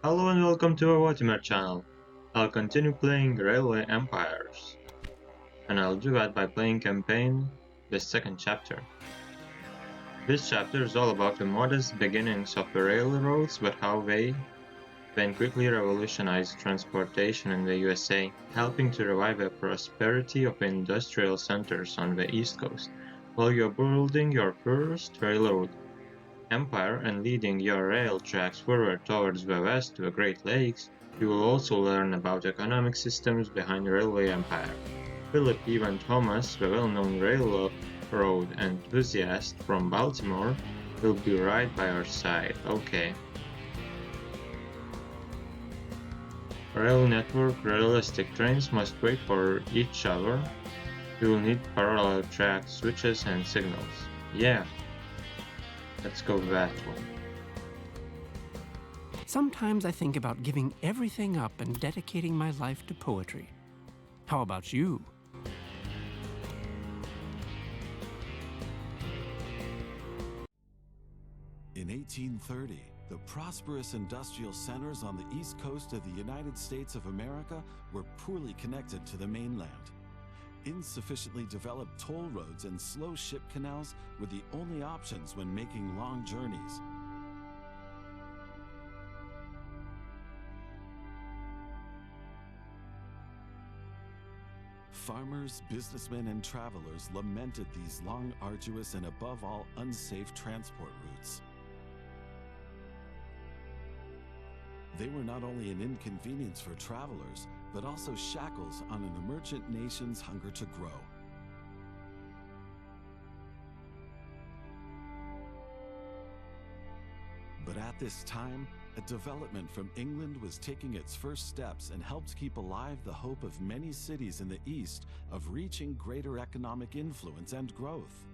Hello and welcome to our Vladimir channel. I'll continue playing Railway Empires, and I'll do that by playing campaign the second chapter. This chapter is all about the modest beginnings of the railroads, but how they then quickly revolutionized transportation in the USA, helping to revive the prosperity of industrial centers on the East Coast, while you're building your first railroad empire and leading your rail tracks forward towards the west to the Great Lakes. You will also learn about economic systems behind the railway empire. Philip Evan Thomas, the well-known railroad enthusiast from Baltimore, will be right by our side. Okay. Rail network realistic trains must wait for each other. You will need parallel track switches and signals. Yeah, let's go that one. Sometimes I think about giving everything up and dedicating my life to poetry. How about you? In 1830, the prosperous industrial centers on the east coast of the United States of America were poorly connected to the mainland. Insufficiently developed toll roads and slow ship canals were the only options when making long journeys. Farmers, businessmen, and travelers lamented these long, arduous, and above all, unsafe transport routes. They were not only an inconvenience for travelers, but also shackles on an emergent nation's hunger to grow. But at this time, a development from England was taking its first steps and helped keep alive the hope of many cities in the East of reaching greater economic influence and growth.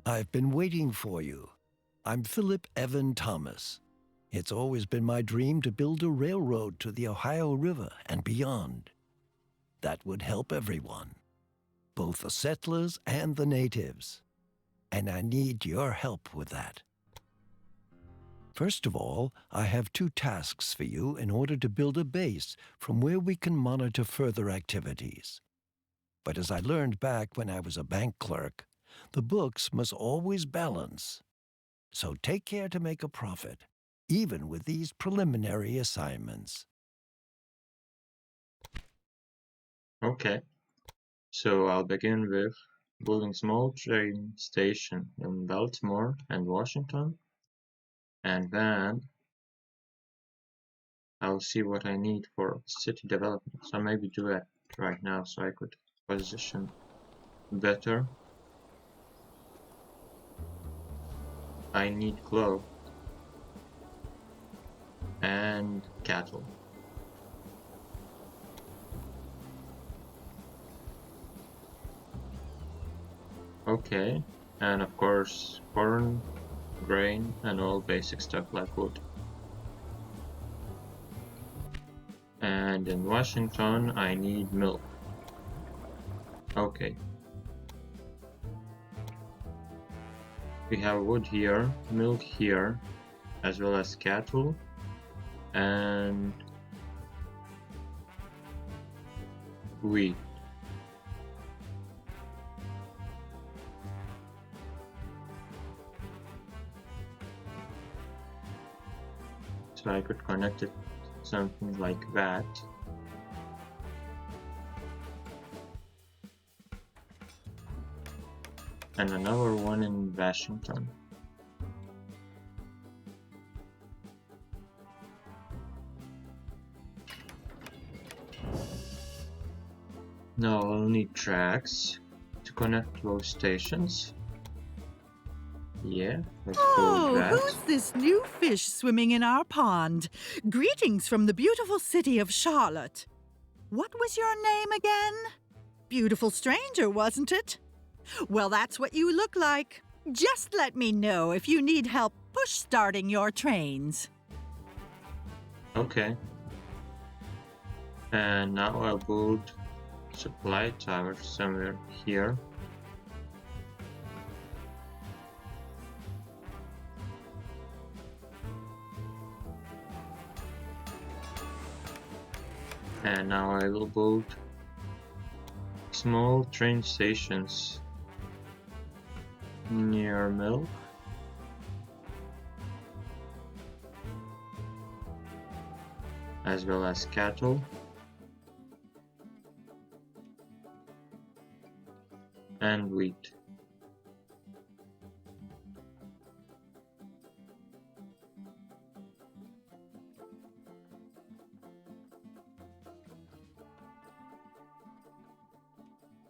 I've been waiting for you. I'm Philip Evan Thomas. It's always been my dream to build a railroad to the Ohio River and beyond. That would help everyone, both the settlers and the natives. And I need your help with that. First of all, I have two tasks for you in order to build a base from where we can monitor further activities. But as I learned back when I was a bank clerk, the books must always balance. So take care to make a profit, even with these preliminary assignments. Okay, so I'll begin with building small train station in Baltimore and Washington, and then I'll see what I need for city development. So maybe do that right now so I could position better. I need cloth and cattle. Okay, and of course corn, grain, and all basic stuff like wood. And in Washington, I need milk. Okay. We have wood here, milk here, as well as cattle, and wheat. So I could connect it something like that. And another one in Washington. Now I'll need tracks to connect those stations. Yeah, let's go with that. Who's this new fish swimming in our pond? Greetings from the beautiful city of Charlotte. What was your name again? Beautiful stranger, wasn't it? Well, that's what you look like. Just let me know if you need help push-starting your trains. Okay. And now I'll build supply tower somewhere here. And now I will build small train stations near milk. As well as cattle. And wheat.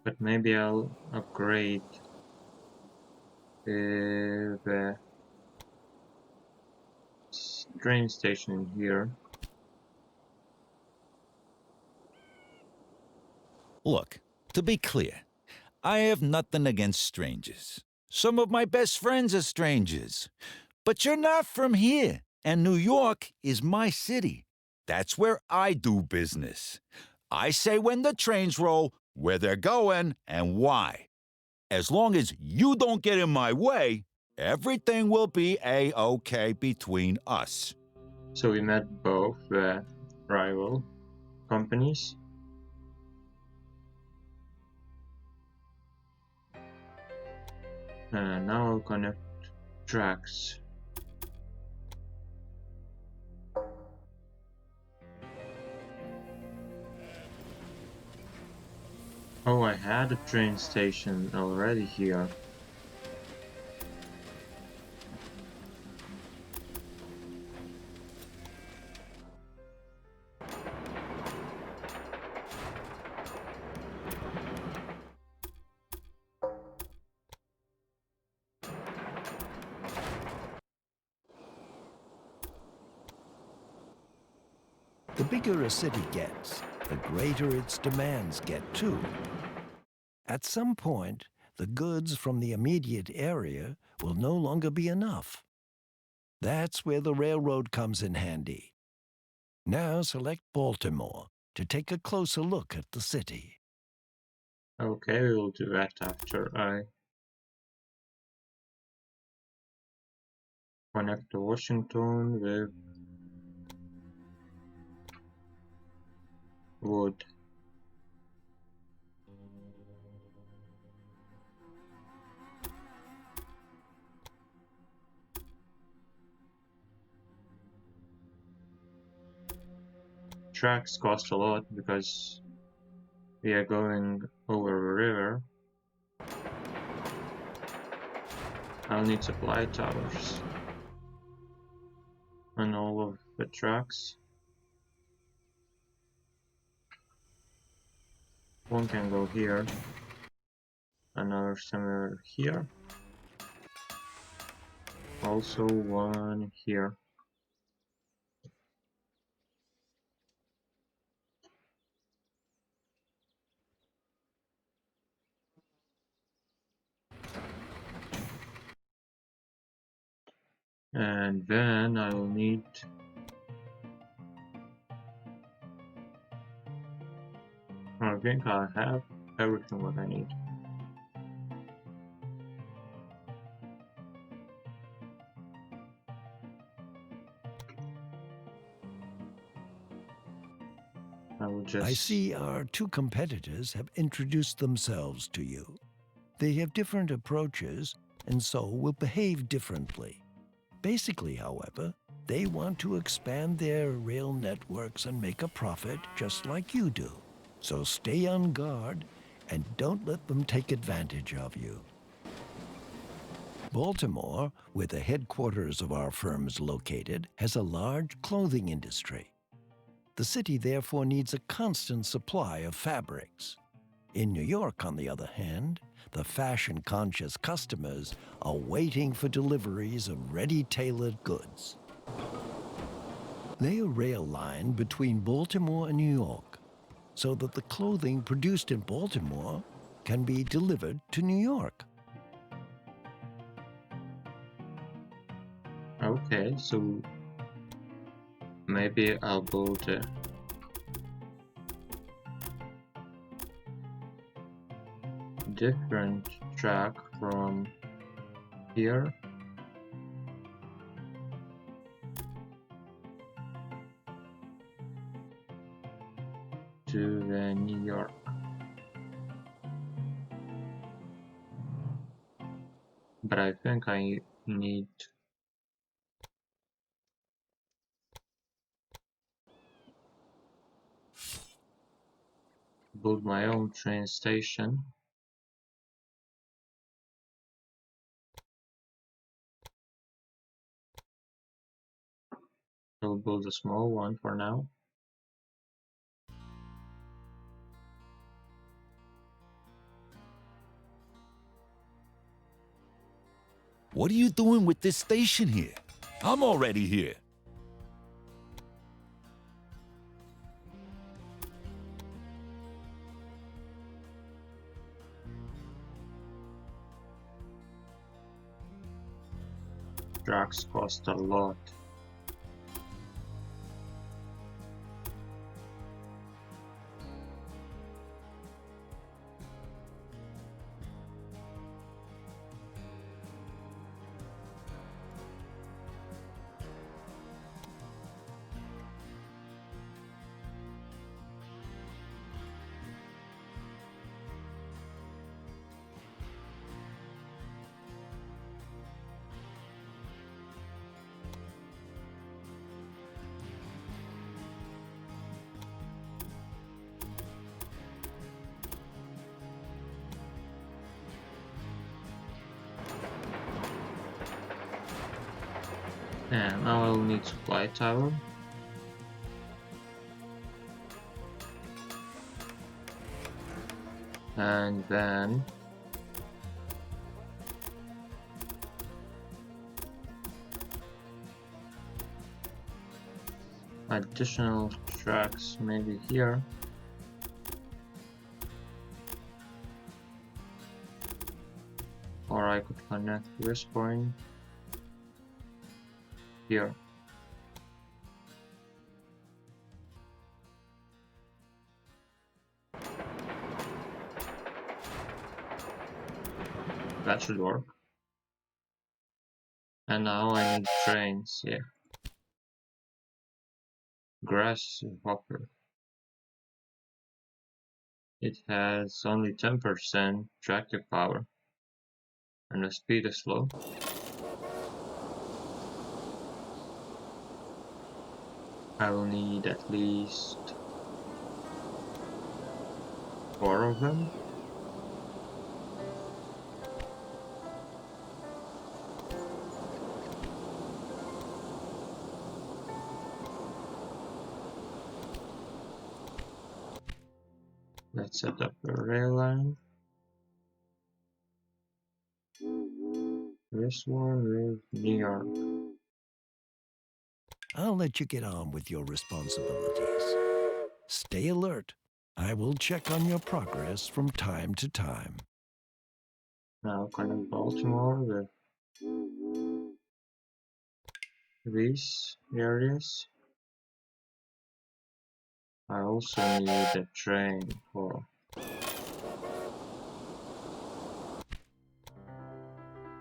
But maybe I'll upgrade the train station here. Look, to be clear, I have nothing against strangers. Some of my best friends are strangers. But you're not from here, and New York is my city. That's where I do business. I say when the trains roll, where they're going, and why. As long as you don't get in my way, everything will be A-OK between us. So we met both the rival companies. And now I'll connect tracks. Oh, I had a train station already here. The bigger a city gets, the greater its demands get too. At some point, the goods from the immediate area will no longer be enough. That's where the railroad comes in handy. Now select Baltimore to take a closer look at the city. Okay, we'll do that after I connect to Washington with wood. Tracks cost a lot because we are going over a river. I'll need supply towers on all of the tracks. One can go here, another somewhere here, also one here. And then I will need I think I have everything what I need. I will just I see our two competitors have introduced themselves to you. They have different approaches and so will behave differently. Basically, however, they want to expand their rail networks and make a profit just like you do. So stay on guard and don't let them take advantage of you. Baltimore, where the headquarters of our firm is located, has a large clothing industry. The city therefore needs a constant supply of fabrics. In New York, on the other hand, the fashion-conscious customers are waiting for deliveries of ready-tailored goods. Lay a rail line between Baltimore and New York so that the clothing produced in Baltimore can be delivered to New York. okay, so maybe I'll build a different track from here. New York. But I think I need to build my own train station. I'll build a small one for now. What are you doing with this station here? I'm already here. Trucks cost a lot. And now I'll need supply tower. And then additional tracks maybe here. Or I could connect this point here. That should work. And now I need trains here. Grasshopper. It has only 10% tractive power. And the speed is slow. I will need at least 4 of them. Let's set up a rail line. This one with New York. I'll let you get on with your responsibilities. Stay alert. I will check on your progress from time to time. Now connect Baltimore with these areas. I also need a train for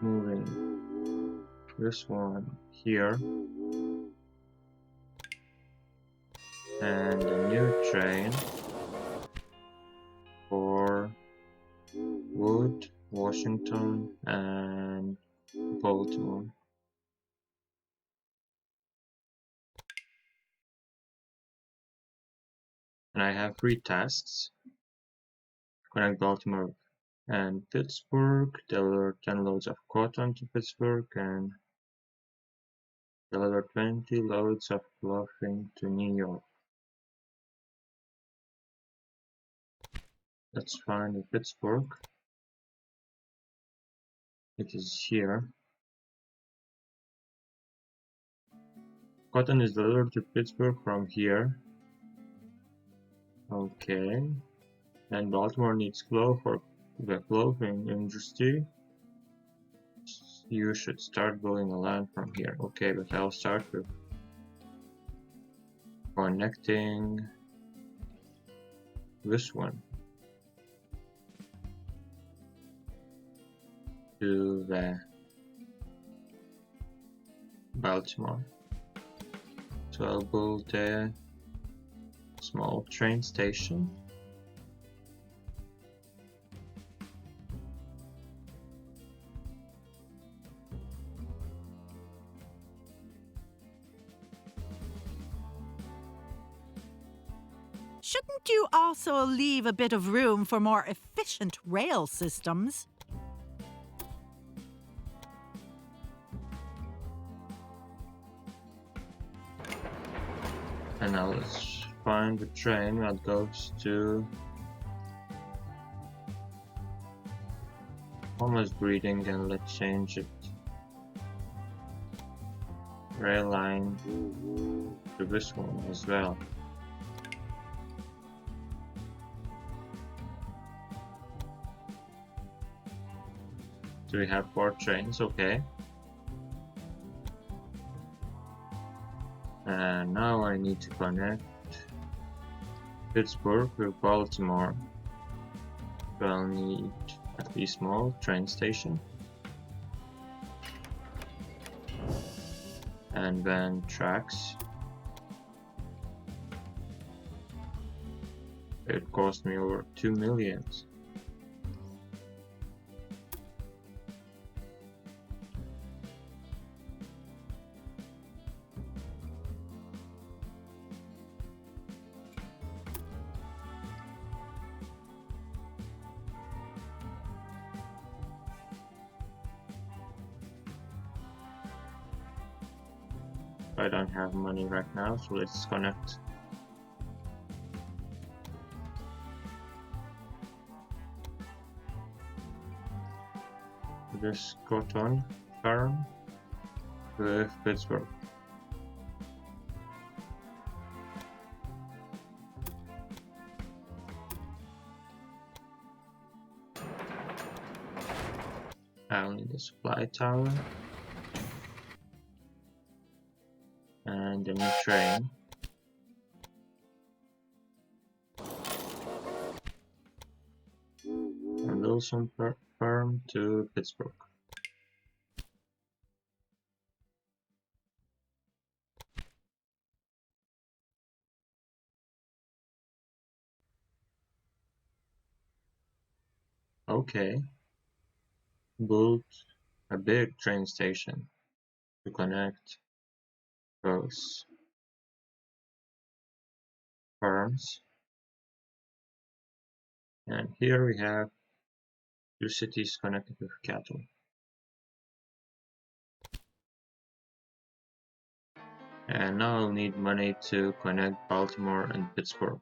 moving this one here. And a new train for Wood, Washington, and Baltimore. And I have 3 tasks. Connect Baltimore and Pittsburgh, deliver 10 loads of cotton to Pittsburgh, and deliver 20 loads of clothing to New York. Let's find Pittsburgh. It is here. Cotton is delivered to Pittsburgh from here. Okay. And Baltimore needs cloth for the clothing industry. You should start building a line from here. Okay, but I'll start with connecting this one to the Baltimore. So I'll build a small train station Shouldn't you also leave a bit of room for more efficient rail systems? And now let's find the train that goes to almost breeding, and let's change it. Rail line to this one as well. Do we have 4 trains? Okay. And now I need to connect Pittsburgh with Baltimore. So I'll need a small train station. And then tracks. It cost me over 2 million. I don't have money right now, so let's connect. This cotton farm with Pittsburgh. I'll need a supply tower and a new train. And also farm to Pittsburgh. Okay. Build a big train station to connect those farms. And here we have 2 cities connected with cattle. And now I'll need money to connect Baltimore and Pittsburgh.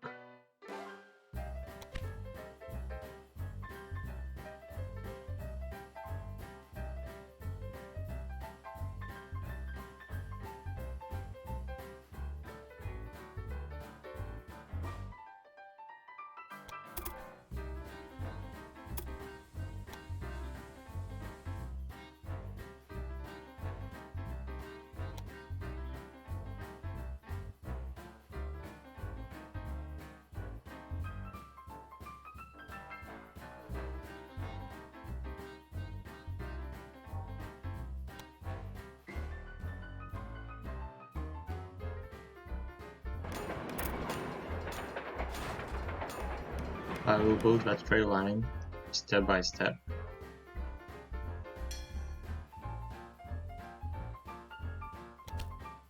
I will build that rail line step by step.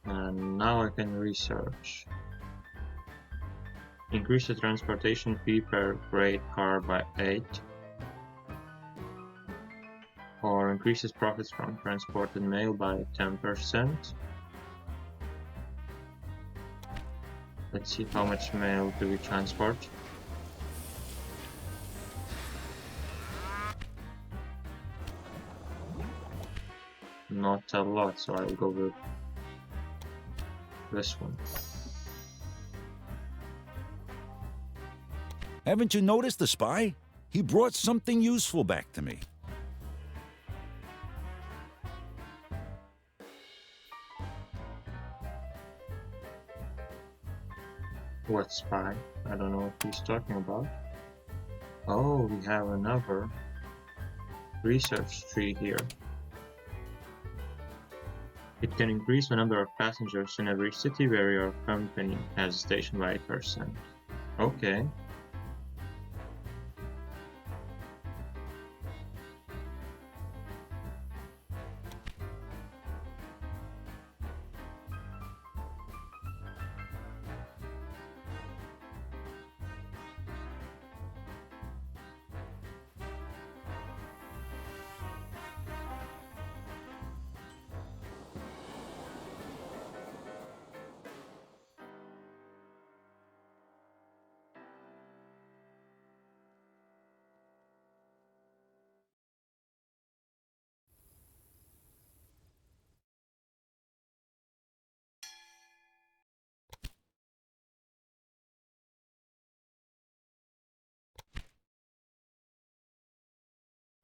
And now I can research. Increase the transportation fee per freight car by 8. Or increases profits from transported mail by 10%. Let's see how much mail do we transport. Not a lot, so I'll go with this one. Haven't you noticed the spy? He brought something useful back to me. What spy? I don't know what he's talking about. Oh, we have another research tree here. It can increase the number of passengers in every city where your company has a station by 8%. Okay.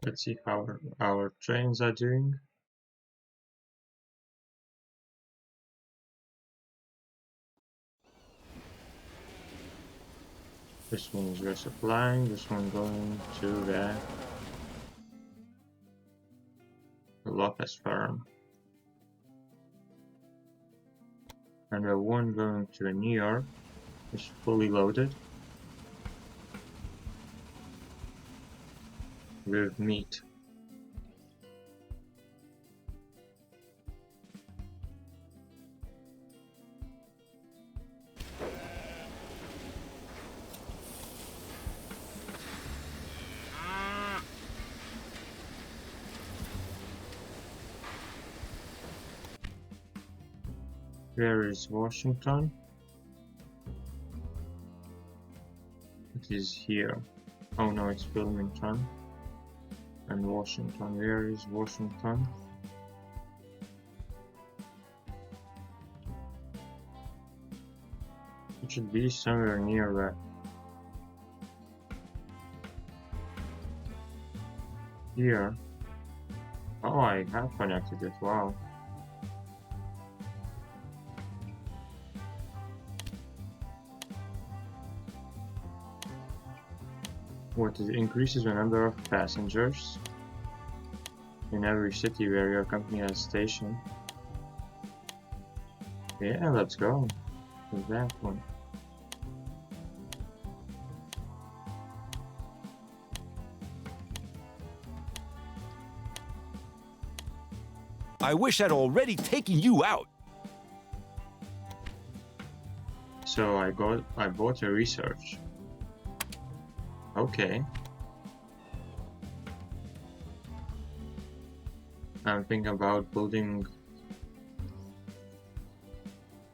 Let's see how our trains are doing. This one is resupplying, this one going to the Lopez farm. And the one going to New York is fully loaded with meat. Where is Washington? It is here. Oh no, it's Wilmington. And Washington. Where is Washington? It should be somewhere near that. Here. Oh, I have connected it. Wow. What it increases the number of passengers in every city where your company has station. Yeah, let's go with that one. I wish I'd already taken you out. So I bought a research. Okay. I'm thinking about building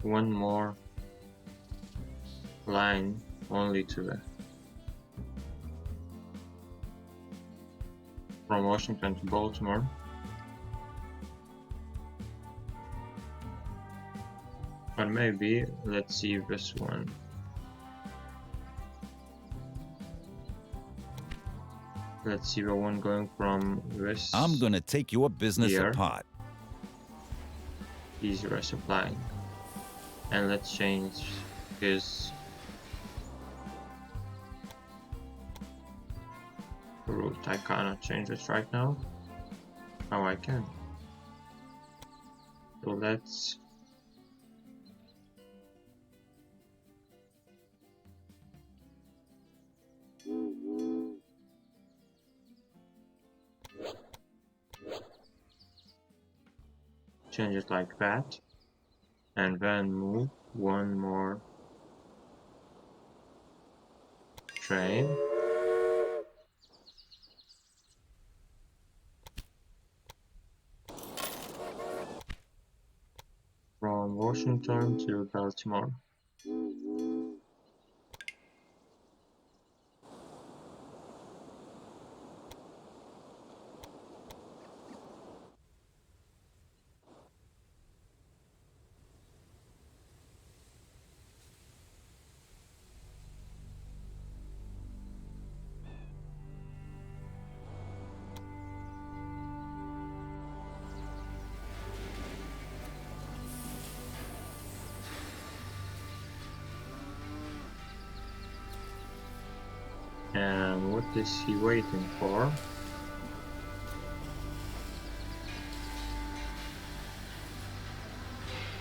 one more line only to the from Washington to Baltimore. Or maybe let's see this one. Let's see the one going from this. I'm gonna take your business here. apart. He's resupplying. And let's change his route. I cannot change it right now. Oh, I can. So let's change it like that, and then move one more train. From Washington to Baltimore. And what is he waiting for?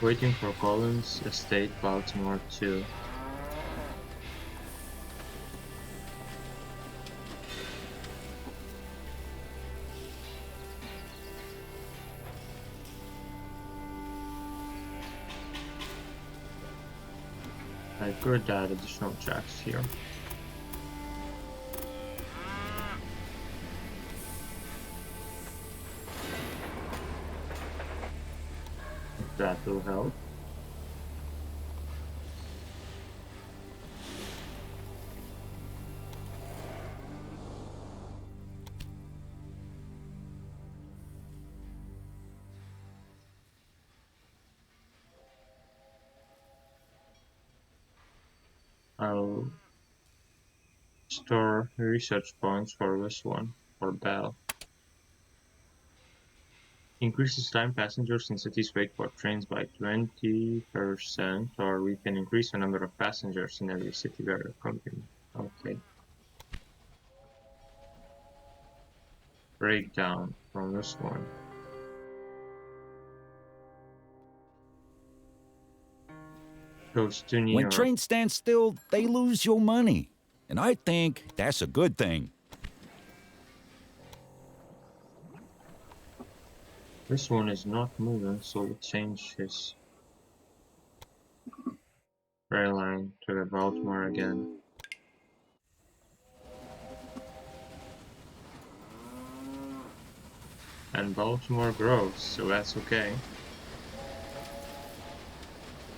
Waiting for Collins Estate, Baltimore 2. I could add additional tracks here. That will help. I'll store research points for this one, for Bell. Increases time passengers in cities wait for trains by 20%, or we can increase the number of passengers in every city where a company. Okay. Breakdown from this one. Goes to New When York. trains stand still, they lose your money. And I think that's a good thing. This one is not moving, so we change his rail line to Baltimore again. And Baltimore grows, so that's okay.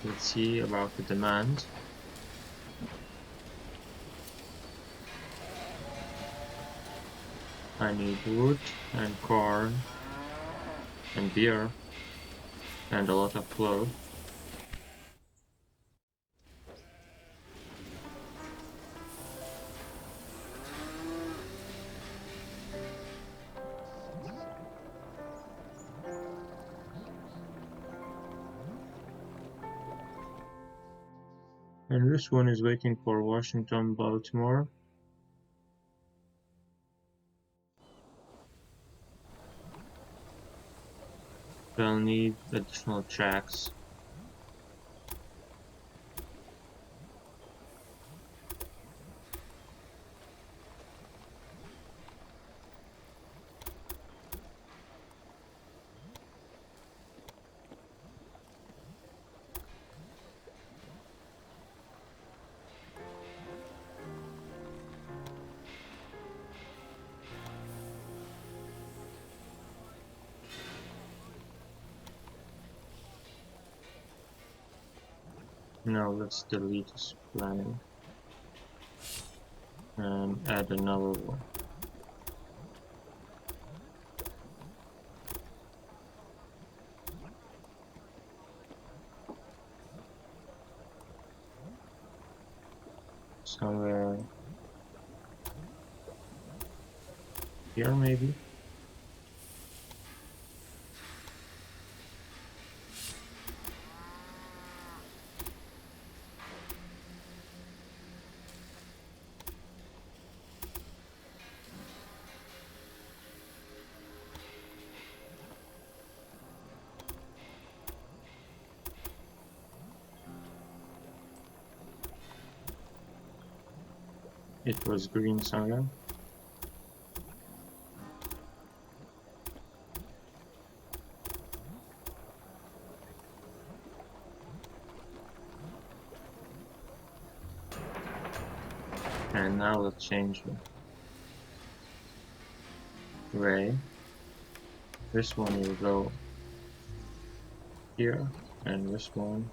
Let's see about the demand. I need wood and corn and beer and a lot of clothes. And this one is waiting for Washington, Baltimore. They'll need additional tracks. Now let's delete this planning and add another one. Somewhere here maybe? It was green somewhere. And now let's change the gray. This one will go here, and this one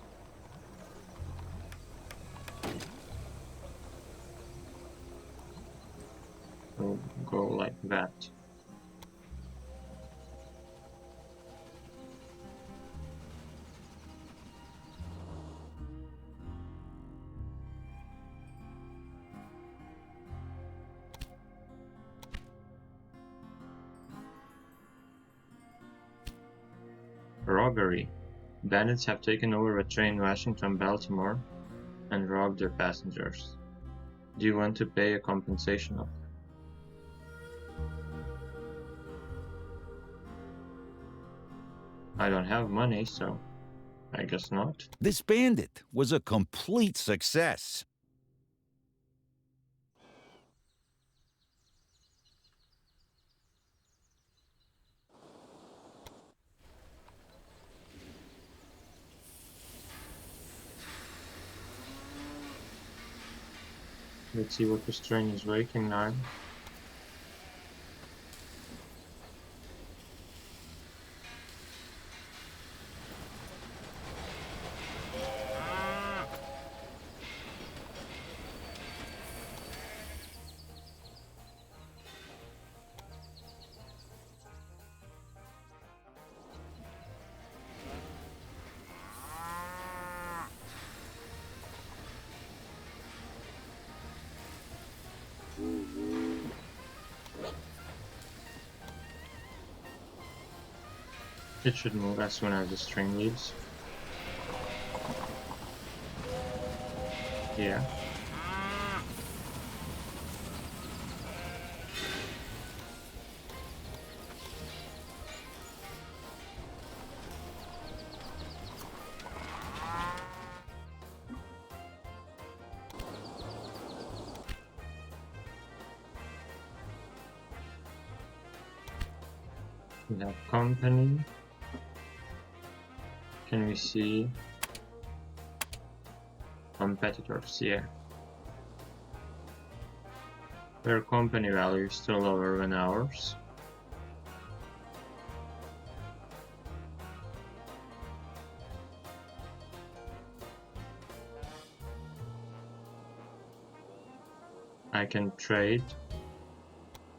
will go like that. Robbery. Bandits have taken over a train Washington-Baltimore and robbed their passengers. Do you want to pay a compensation of? I don't have money, so I guess not. This bandit was a complete success. Let's see what this train is waiting now. It should move as soon as the string leaves. Yeah. We have company. Can we see competitors? Yeah. Their company value is still lower than ours. I can trade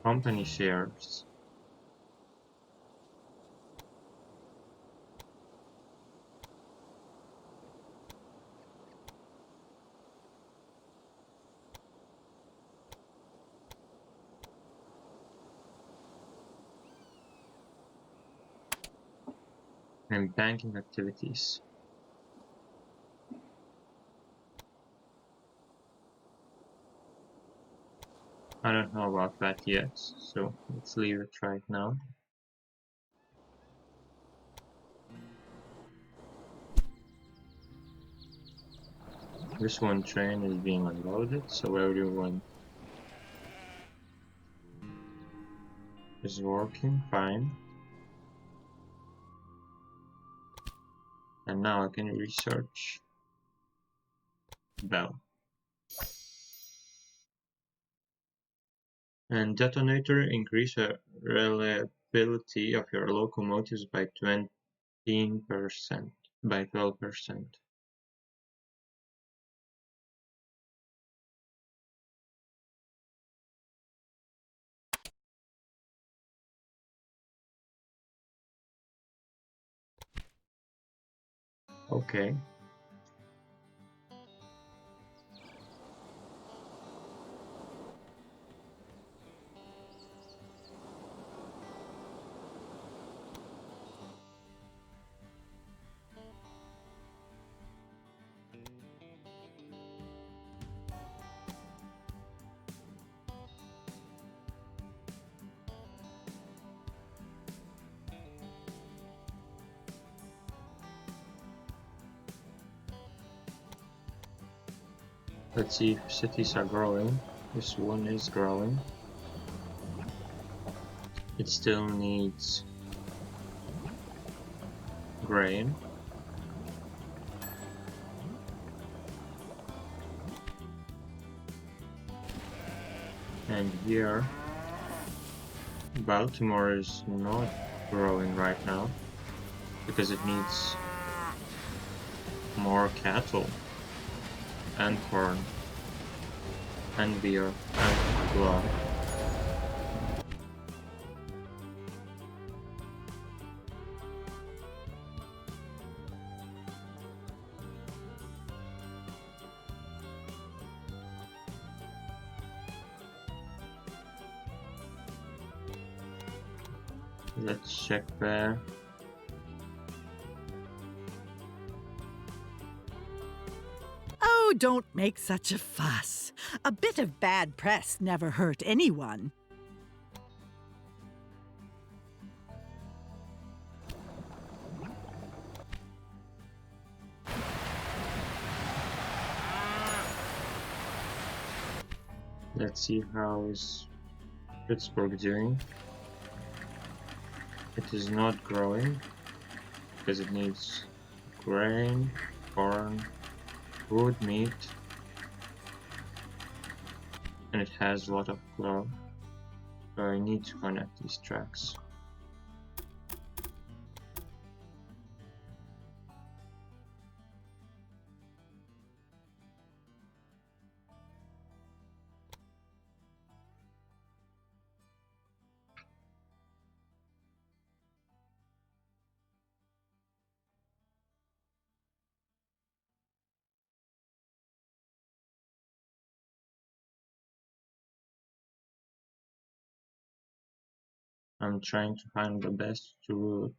company shares. And banking activities. I don't know about that yet, so let's leave it right now. This one train is being unloaded, so everyone is working fine. And now I can research Bell. And detonator increase the reliability of your locomotives by 12%. Okay. Let's see if cities are growing. This one is growing. It still needs grain. And here, Baltimore is not growing right now because it needs more cattle and corn and beer and blood. Let's check there. Oh, don't make such a fuss. A bit of bad press never hurt anyone. Let's see how is Pittsburgh doing. It is not growing because it needs grain, corn, wood, meat, and it has a lot of cloth. So I need to connect these tracks. I'm trying to find the best route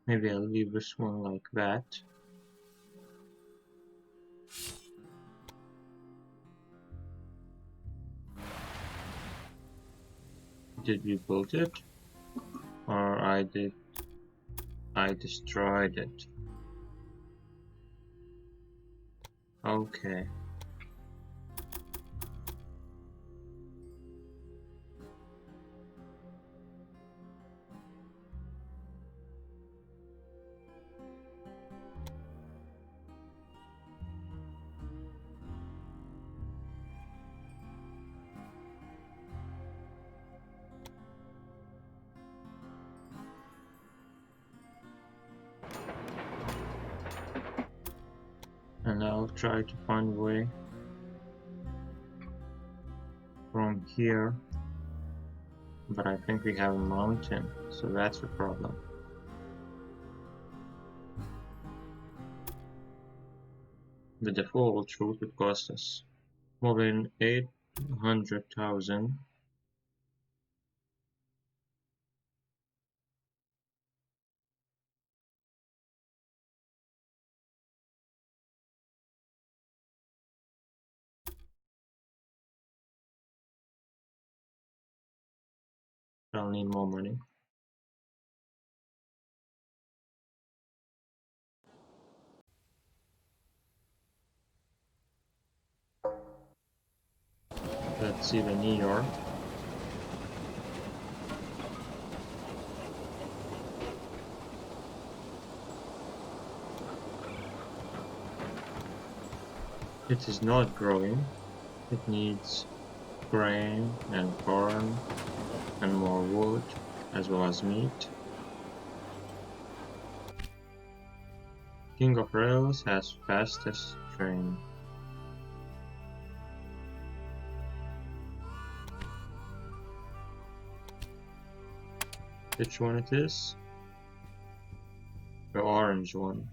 Maybe I'll leave this one like that. Did we build it? Or I destroyed it. Okay. And I'll try to find a way from here, but I think we have a mountain, so that's a problem. The default route would cost us more than 800,000. I'll need more money. Let's see the New York. It is not growing. It needs grain and corn and more wood, as well as meat. King of Rails has fastest train. Which one it is? The orange one.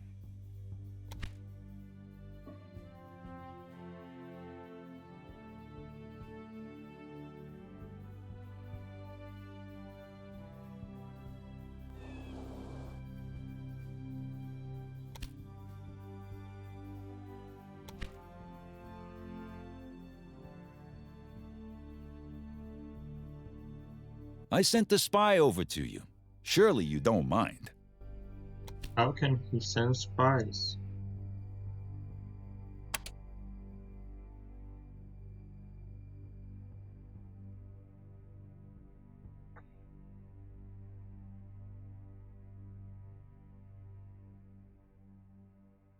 I sent the spy over to you. Surely you don't mind. How can he send spies?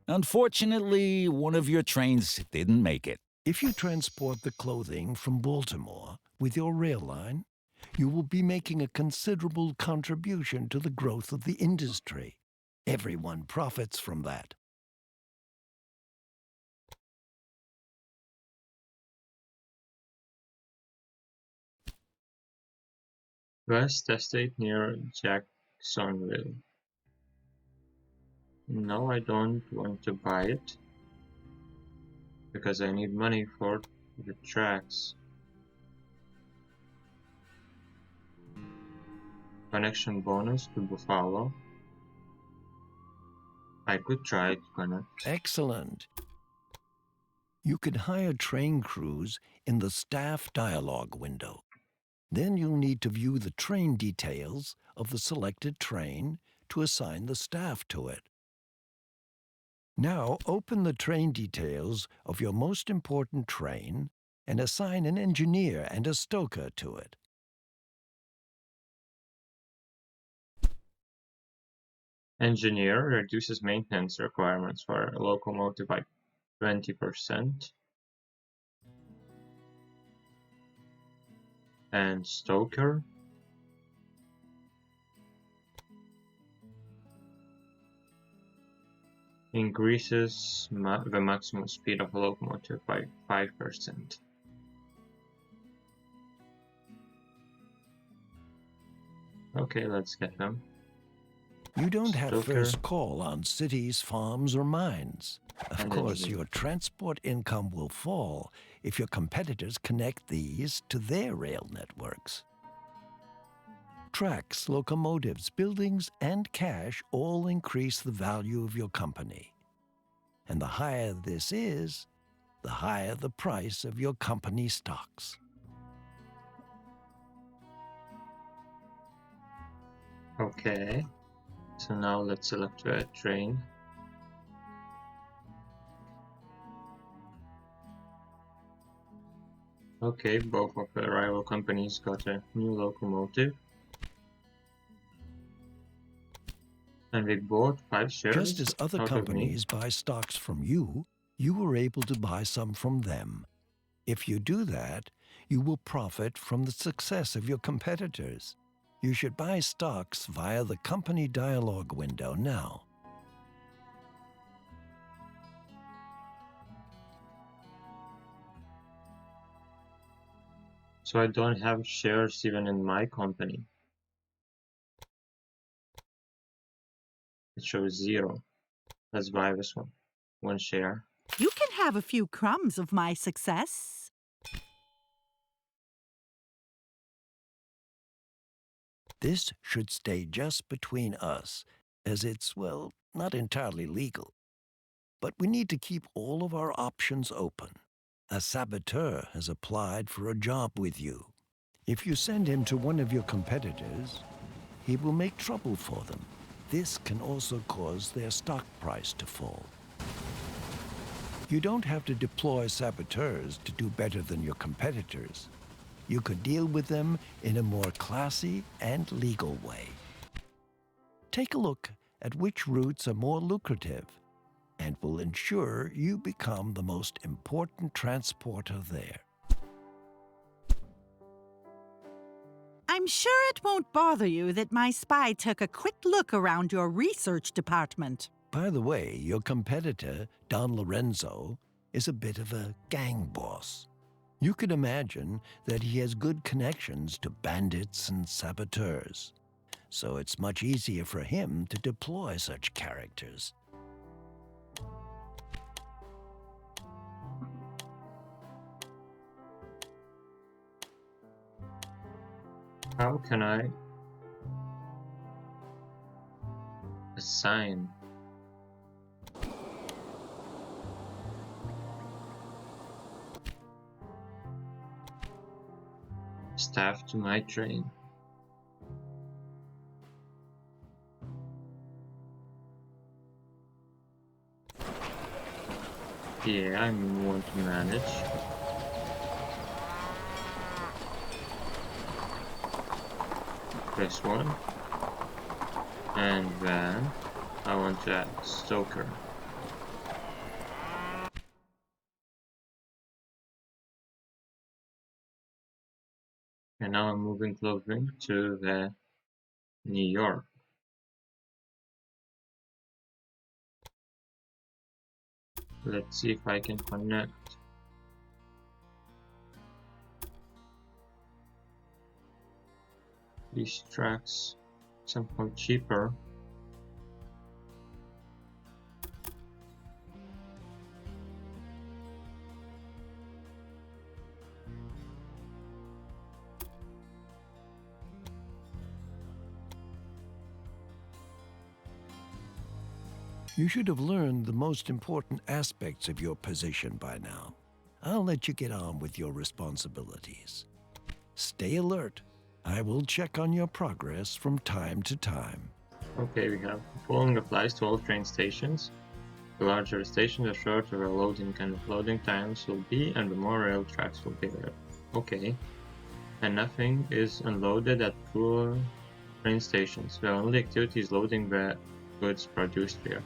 Unfortunately, one of your trains didn't make it. If you transport the clothing from Baltimore with your rail line, you will be making a considerable contribution to the growth of the industry. Everyone profits from that. West Estate near Jacksonville. No, I don't want to buy it because I need money for the tracks. Connection bonus to Buffalo. I could try to connect. Excellent. You can hire train crews in the staff dialog window. Then you'll need to view the train details of the selected train to assign the staff to it. Now open the train details of your most important train and assign an engineer and a stoker to it. Engineer reduces maintenance requirements for a locomotive by 20%. And stoker increases the maximum speed of a locomotive by 5%. Okay, let's get them. You don't have Stoker. first call on cities, farms, or mines. Of And course, engineer. your transport income will fall if your competitors connect these to their rail networks. Tracks, locomotives, buildings, and cash all increase the value of your company. And the higher this is, the higher the price of your company stocks. Okay, so now let's select a train. Okay, both of the rival companies got a new locomotive. And we bought 5 shares. Just as other out of me. companies buy stocks from you, you were able to buy some from them. If you do that, you will profit from the success of your competitors. You should buy stocks via the company dialog window now. So I don't have shares even in my company. It shows 0. Let's buy this one. 1 share. You can have a few crumbs of my success. This should stay just between us, as it's, well, not entirely legal. But we need to keep all of our options open. A saboteur has applied for a job with you. If you send him to one of your competitors, he will make trouble for them. This can also cause their stock price to fall. You don't have to deploy saboteurs to do better than your competitors. You could deal with them in a more classy and legal way. Take a look at which routes are more lucrative and will ensure you become the most important transporter there. I'm sure it won't bother you that my spy took a quick look around your research department. By the way, your competitor, Don Lorenzo, is a bit of a gang boss. You can imagine that he has good connections to bandits and saboteurs, so it's much easier for him to deploy such characters. How can I assign staff to my train? Yeah, I want to manage. Press 1. And then I want to add Stoker. And now I'm moving clothing to the New York. Let's see if I can connect. These tracks somehow cheaper. You should have learned the most important aspects of your position by now. I'll let you get on with your responsibilities. Stay alert. I will check on your progress from time to time. Okay, we have the following applies to all train stations. The larger the station, the shorter the loading and loading times will be, and the more rail tracks will be there. Okay. And nothing is unloaded at poor train stations. The only activity is loading the goods produced here.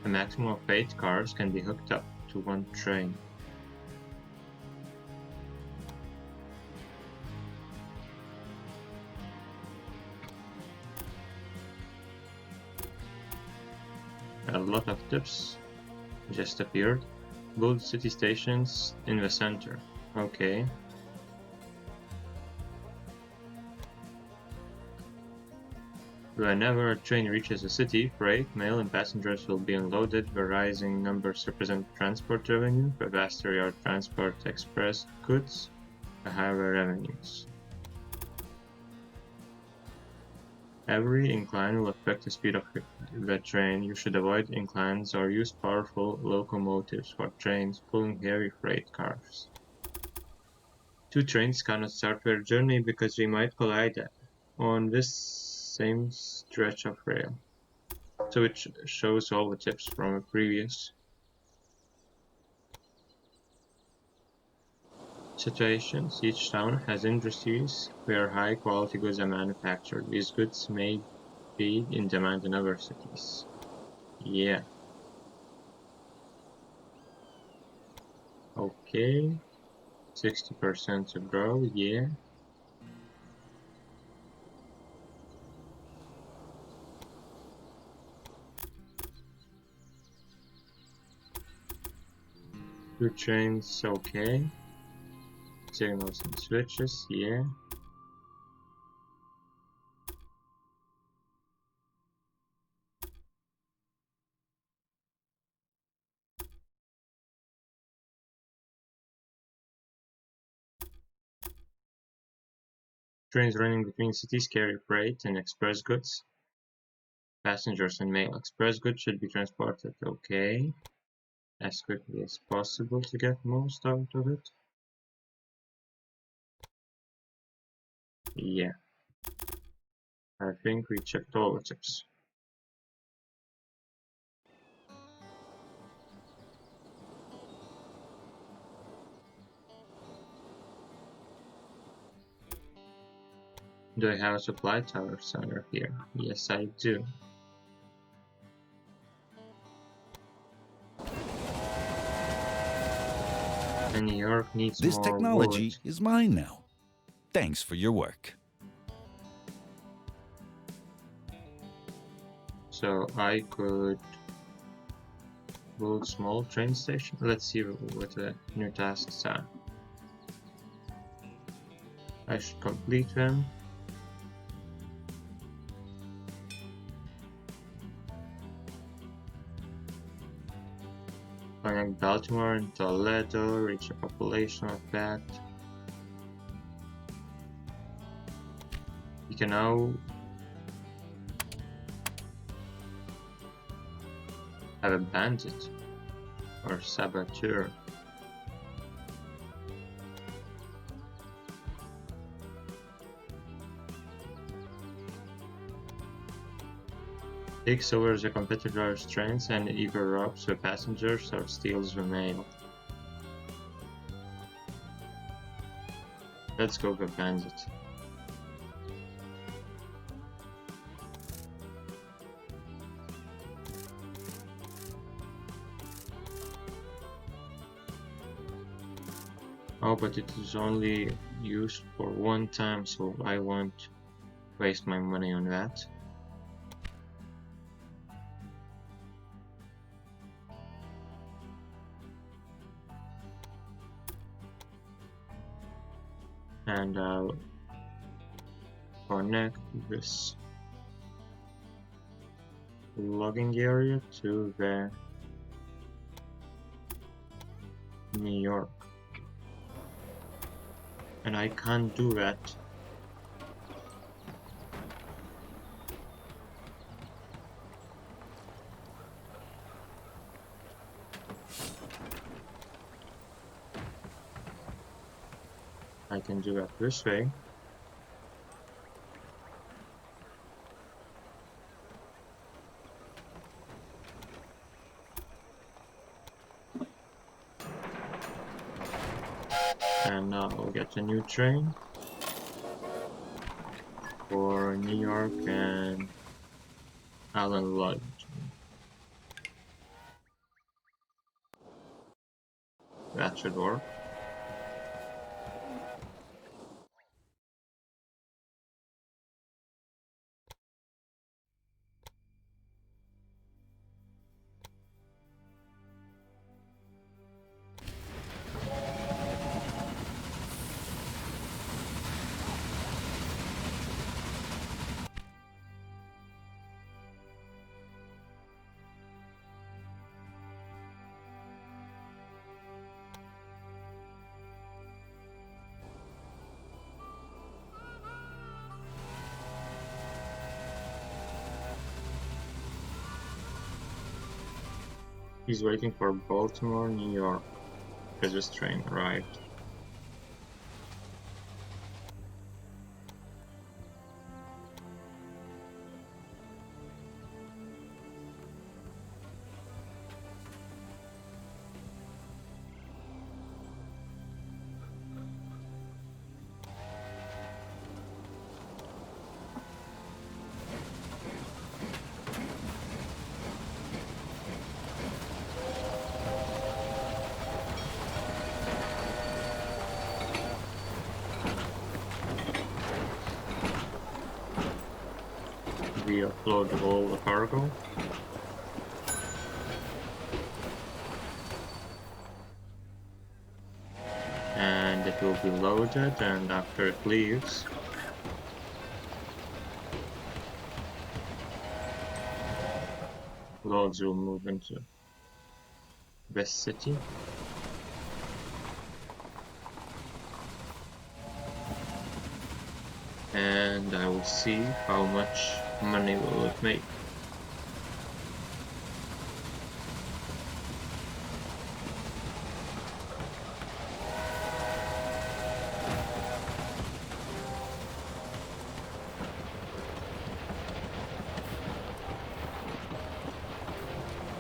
A maximum of 8 cars can be hooked up to one train. A lot of tips just appeared. Build city stations in the center. Okay. Whenever a train reaches a city, freight, mail, and passengers will be unloaded. The rising numbers represent transport revenue. The vaster your transport express goods, the higher revenues. Every incline will affect the speed of the train. You should avoid inclines or use powerful locomotives for trains pulling heavy freight cars. Two trains cannot start their journey because they might collide on this same stretch of rail. So it shows all the tips from a previous situations. Each town has industries where high quality goods are manufactured. These goods may be in demand in other cities. Yeah. Okay. 60% to grow, yeah. Two trains, okay. Signals and switches, yeah. Trains running between cities carry freight and express goods, passengers and mail. Express goods should be transported, okay, as quickly as possible to get most out of it. Yeah, I think we checked all the tips. Do I have a supply tower center here? Yes, I do. And New York needs This more wood. technology is mine now. Thanks for your work. So I could build small train station. Let's see what the new tasks are. I should complete them. Connect Baltimore and Toledo, reach a population of that. You can now have a bandit or saboteur. Takes over the competitor's trains and either robs the passengers or steals the mail. Let's go with bandit. Oh, but it is only used for one time, so I won't waste my money on that. And I'll connect this logging area to the New York. And I can't do that. I can do that this way. And now we'll get a new train for New York and Allen Lodge. That should work. He's waiting for Baltimore, New York, because this train arrived. We upload all the cargo. And it will be loaded, and after it leaves, loads will move into West City. And I will see how much money will it make.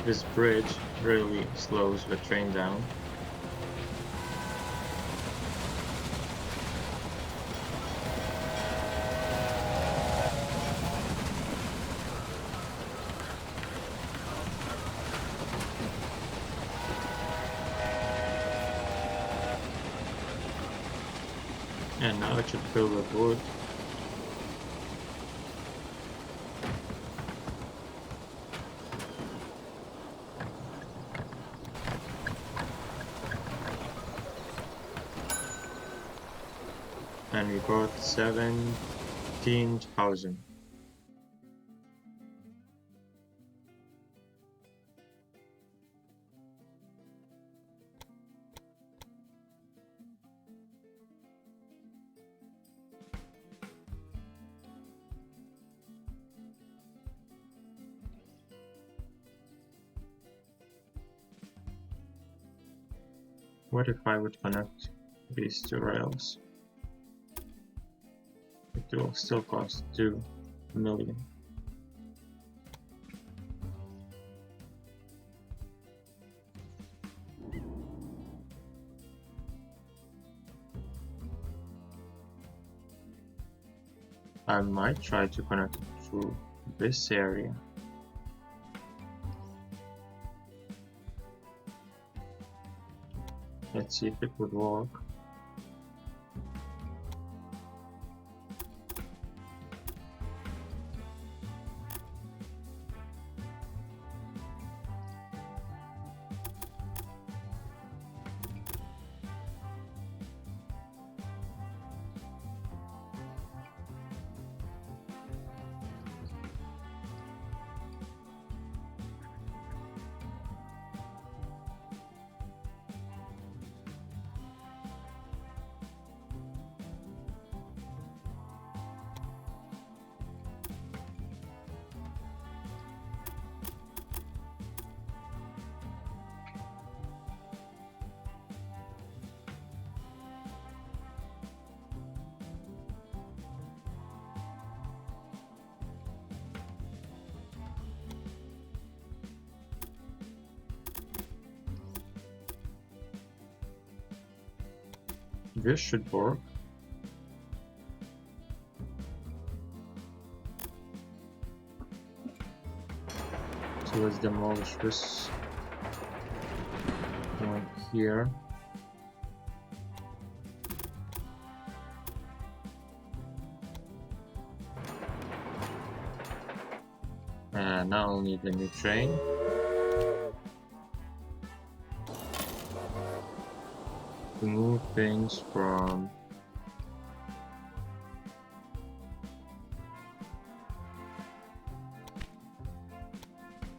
This bridge really slows the train down. And now it should fill with wood. And we got 17,000. What if I would connect these two rails? It will still cost 2 million. I might try to connect it through this area. Let's see if it would work. This should work. So let's demolish this one here. And now I'll need a new train. To move things from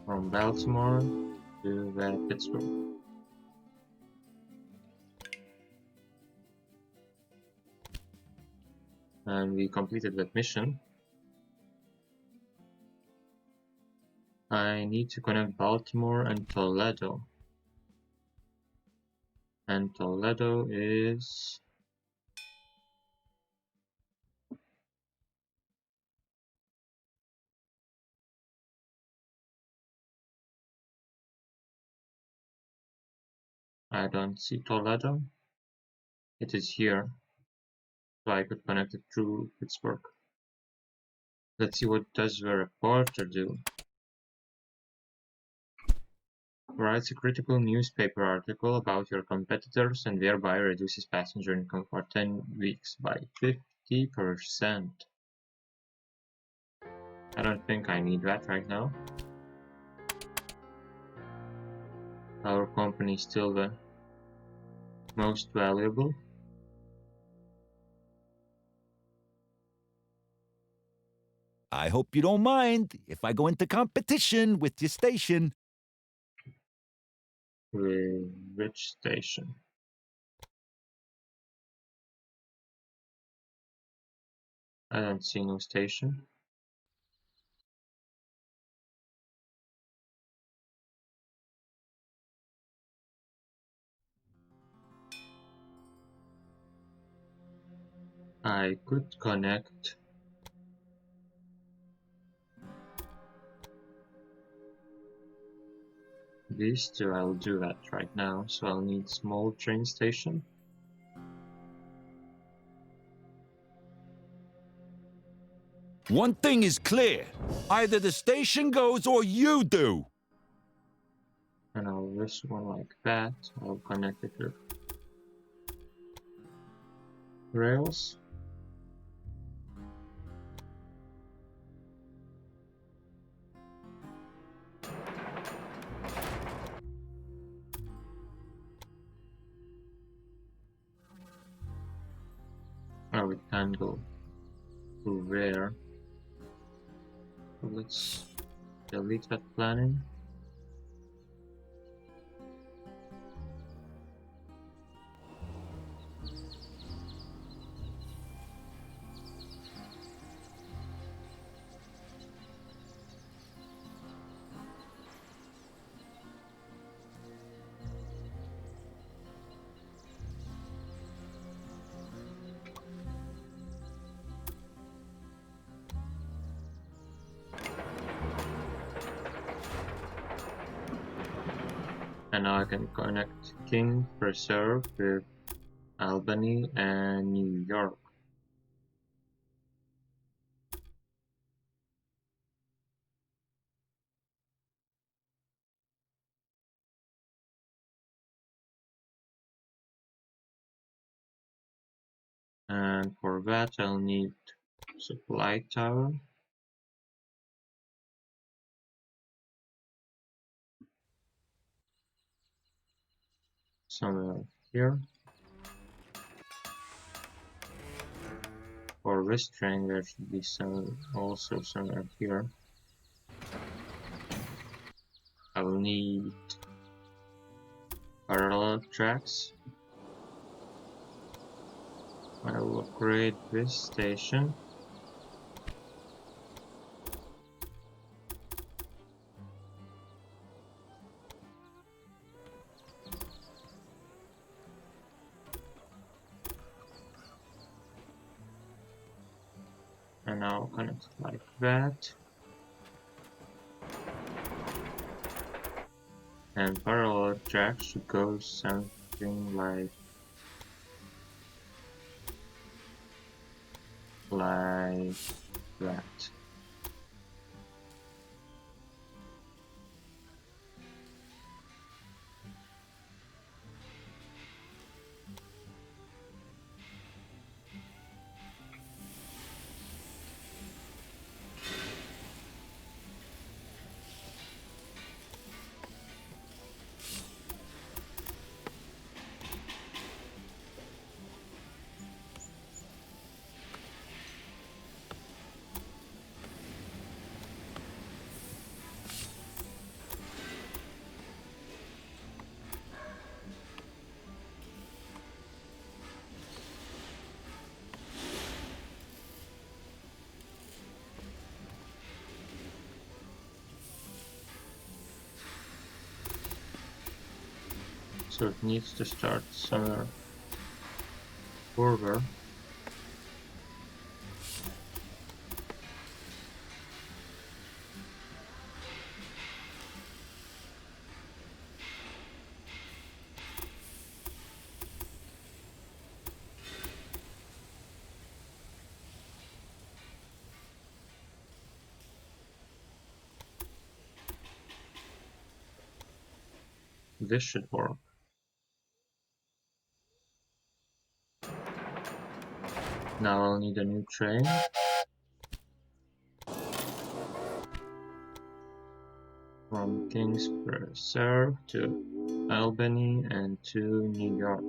Baltimore to Pittsburgh. And we completed that mission. I need to connect Baltimore and Toledo. And Toledo is... I don't see Toledo. It is here. So I could connect it through Pittsburgh. Let's see what does the reporter do. Writes a critical newspaper article about your competitors and thereby reduces passenger income for 10 weeks by 50%. I don't think I need that right now. Our company is still the most valuable. I hope you don't mind if I go into competition with your station. With which station? I don't see no station. I could connect these two. I'll do that right now. So I'll need small train station. One thing is clear. Either the station goes or you do. And I'll this one like that. I'll connect it to rails. Oh, it can go to there. So let's delete that planning. And now I can connect King Preserve with Albany and New York. And for that I'll need supply tower. Somewhere here. For this train there should be some also somewhere here. I will need parallel tracks. I will upgrade this station. And now connect it like that. And parallel tracks should go something like that. So it needs to start somewhere further. This should work. Now I'll need a new train. From King's Preserve to Albany and to New York.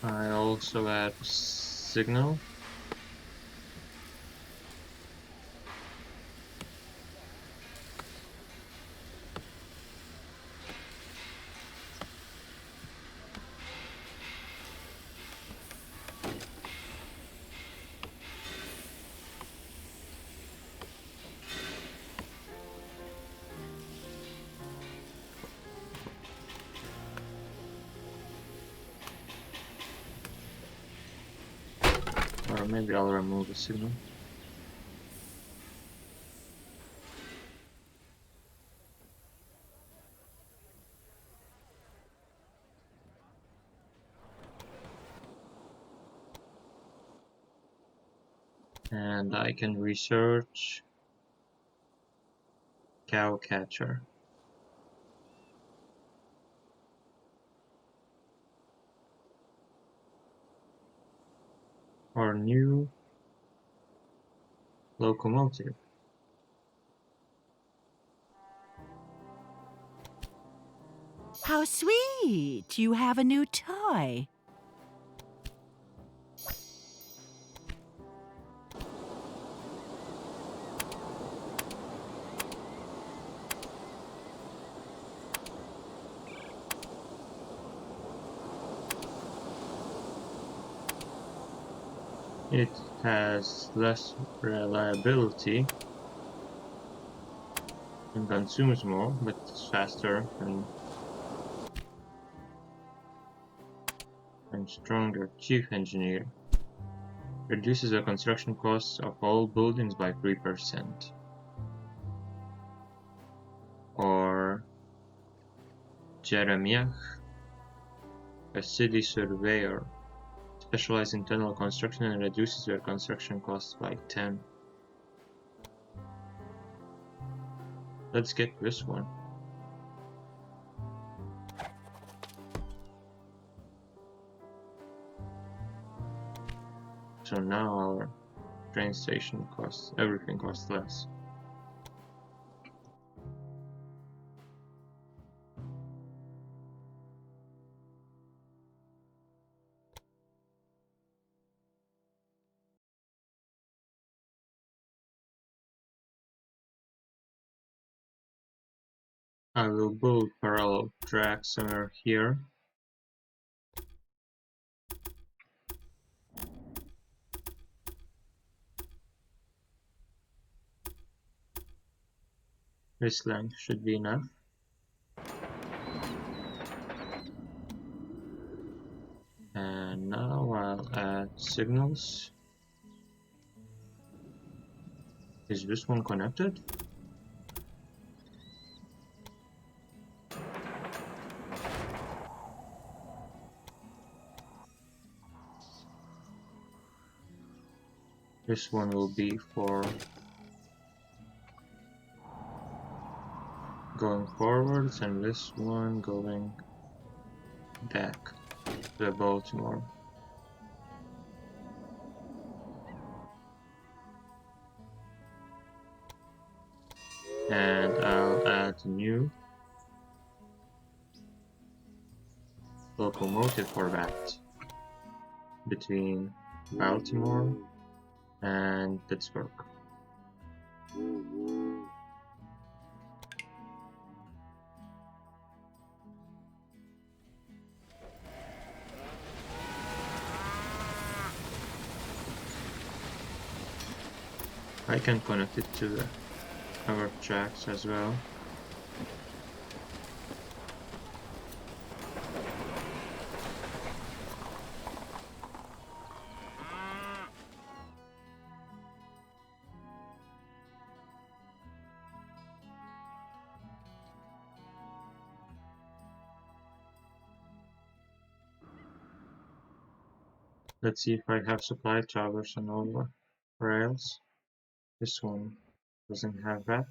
I also add signal. Or maybe I'll remove the signal. And I can research cow catcher. Or new locomotive. How sweet! You have a new toy. It has less reliability and consumes more, but it's faster and stronger. Chief engineer reduces the construction costs of all buildings by 3%. Or Jeremiah, a city surveyor, specializes in tunnel construction and reduces their construction costs by 10. Let's get this one. So now our train station costs, everything costs less. I will build parallel tracks somewhere here. This length should be enough. And now I'll add signals. Is this one connected? This one will be for going forwards and this one going back to Baltimore. And I'll add a new locomotive for that between Baltimore and Pittsburgh. I can connect it to our tracks as well. Let's see if I have supply towers on all the rails. This one doesn't have that.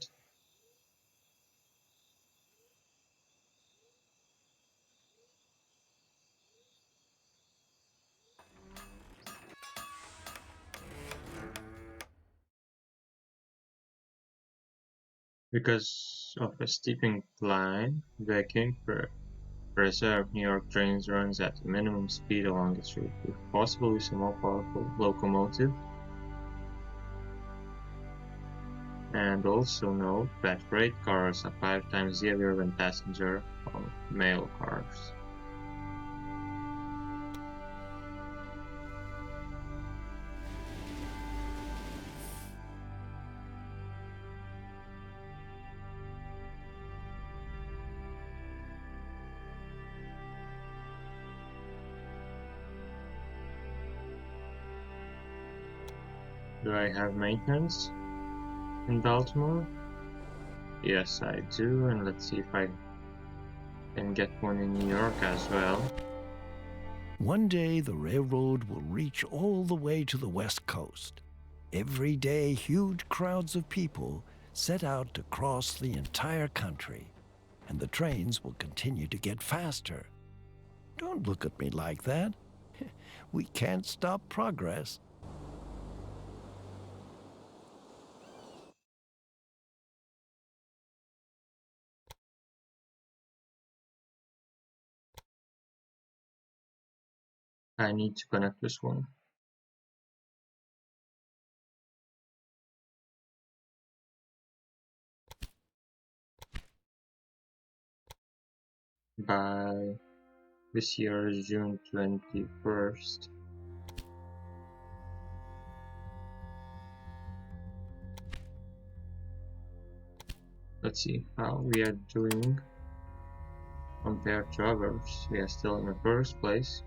Because of a steep incline, the Preserve New York trains runs at minimum speed along its route, with possibly some more powerful locomotive. And also note that freight cars are 5 times heavier than passenger or mail cars. Do I have maintenance in Baltimore? Yes, I do, and let's see if I can get one in New York as well. One day the railroad will reach all the way to the West Coast. Every day, huge crowds of people set out to cross the entire country, and the trains will continue to get faster. Don't look at me like that. We can't stop progress. I need to connect this one. By this year, June 21st. Let's see how we are doing compared to others. We are still in the first place.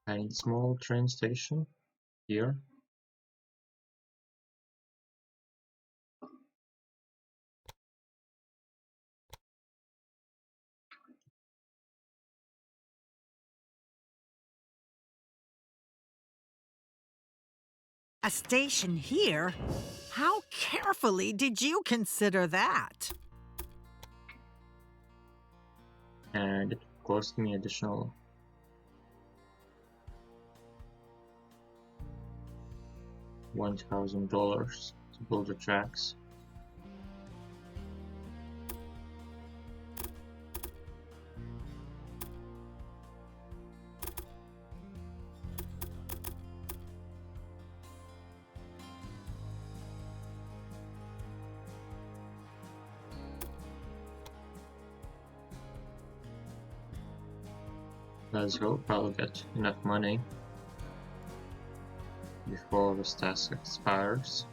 I need small train station here. A station here? How carefully did you consider that? And it cost me additional $1,000 to build the tracks. Let's hope I'll get enough money before this task expires.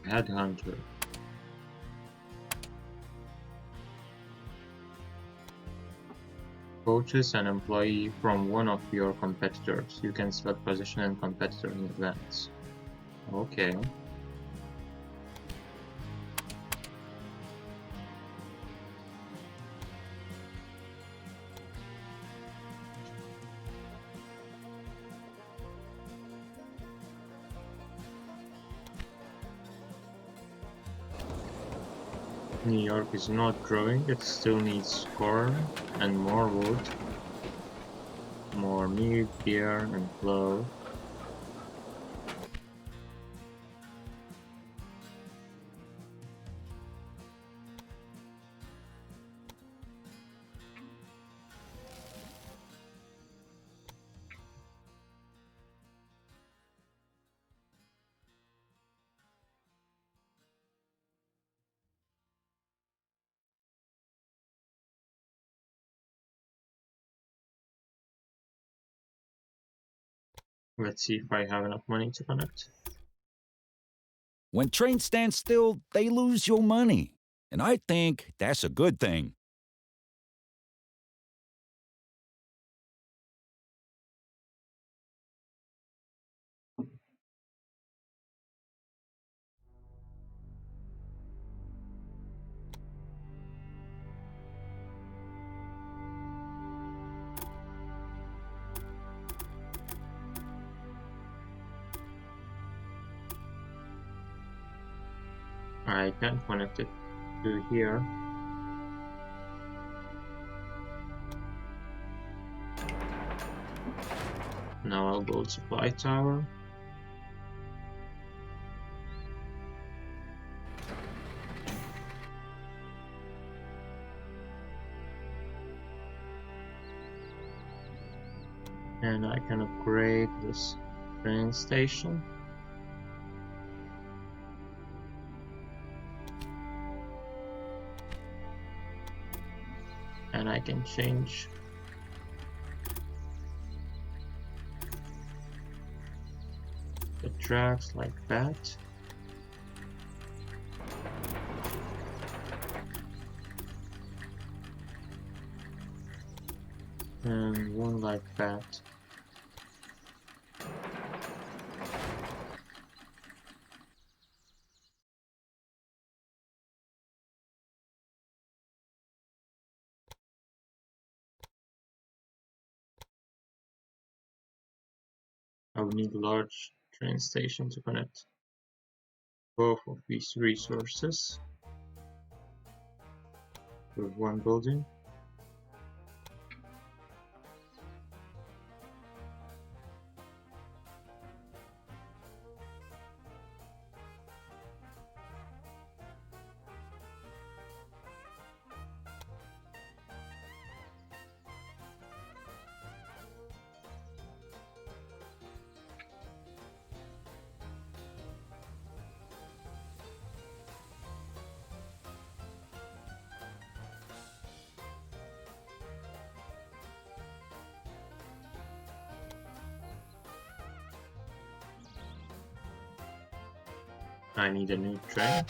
Headhunter. Purchase an employee from one of your competitors. You can select position and competitor in advance. Okay. New York is not growing, it still needs corn and more wood, more meat, beer, and flour. Let's see if I have enough money to connect. When trains stand still, they lose your money. And I think that's a good thing. I can't connect it to here. Now I'll build supply tower. And I can upgrade this train station. And I can change the tracks like that. And one like that. I would need a large train station to connect both of these resources with one building. I need a new train.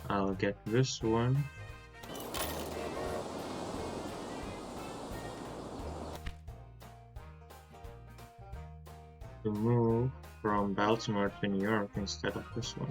I'll get this one. To move from Baltimore to New York instead of this one.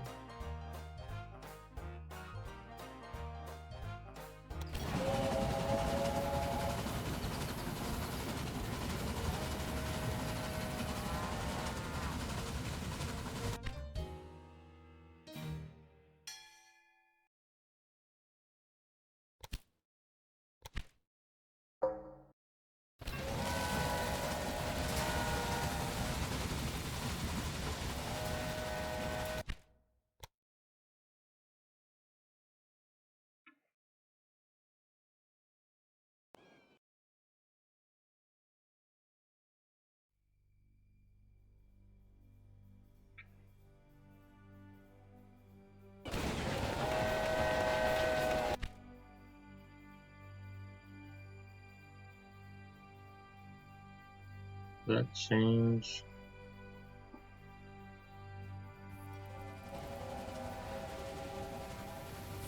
Let's change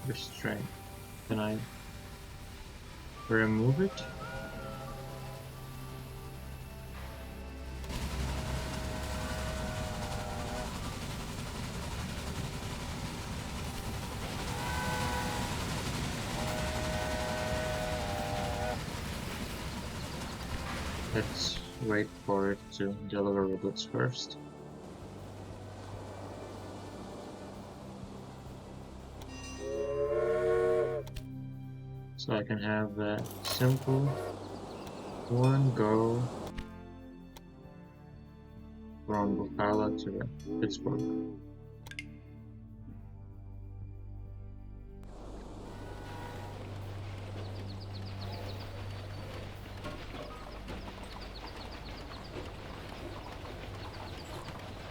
this train. Can I remove it? Let's wait for it to deliver the goods first. So I can have a simple one go from Buffalo to Pittsburgh.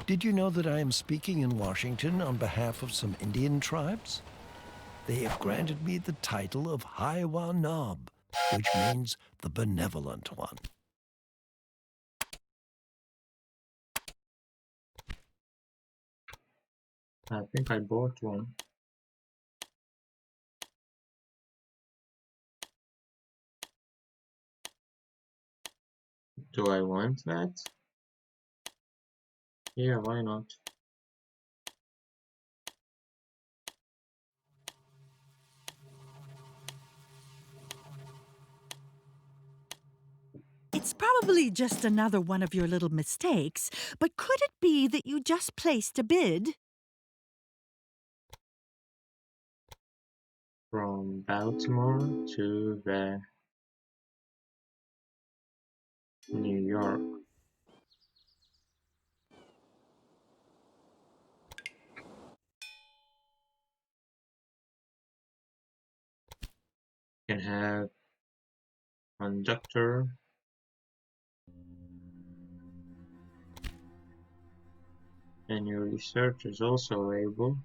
Did you know that I am speaking in Washington on behalf of some Indian tribes? They have granted me the title of Haiwa Nob, which means the benevolent one. I think I bought one. Do I want that? Yeah, why not? It's probably just another one of your little mistakes, but could it be that you just placed a bid? From Baltimore to the New York. Can have conductor, and your research is also available.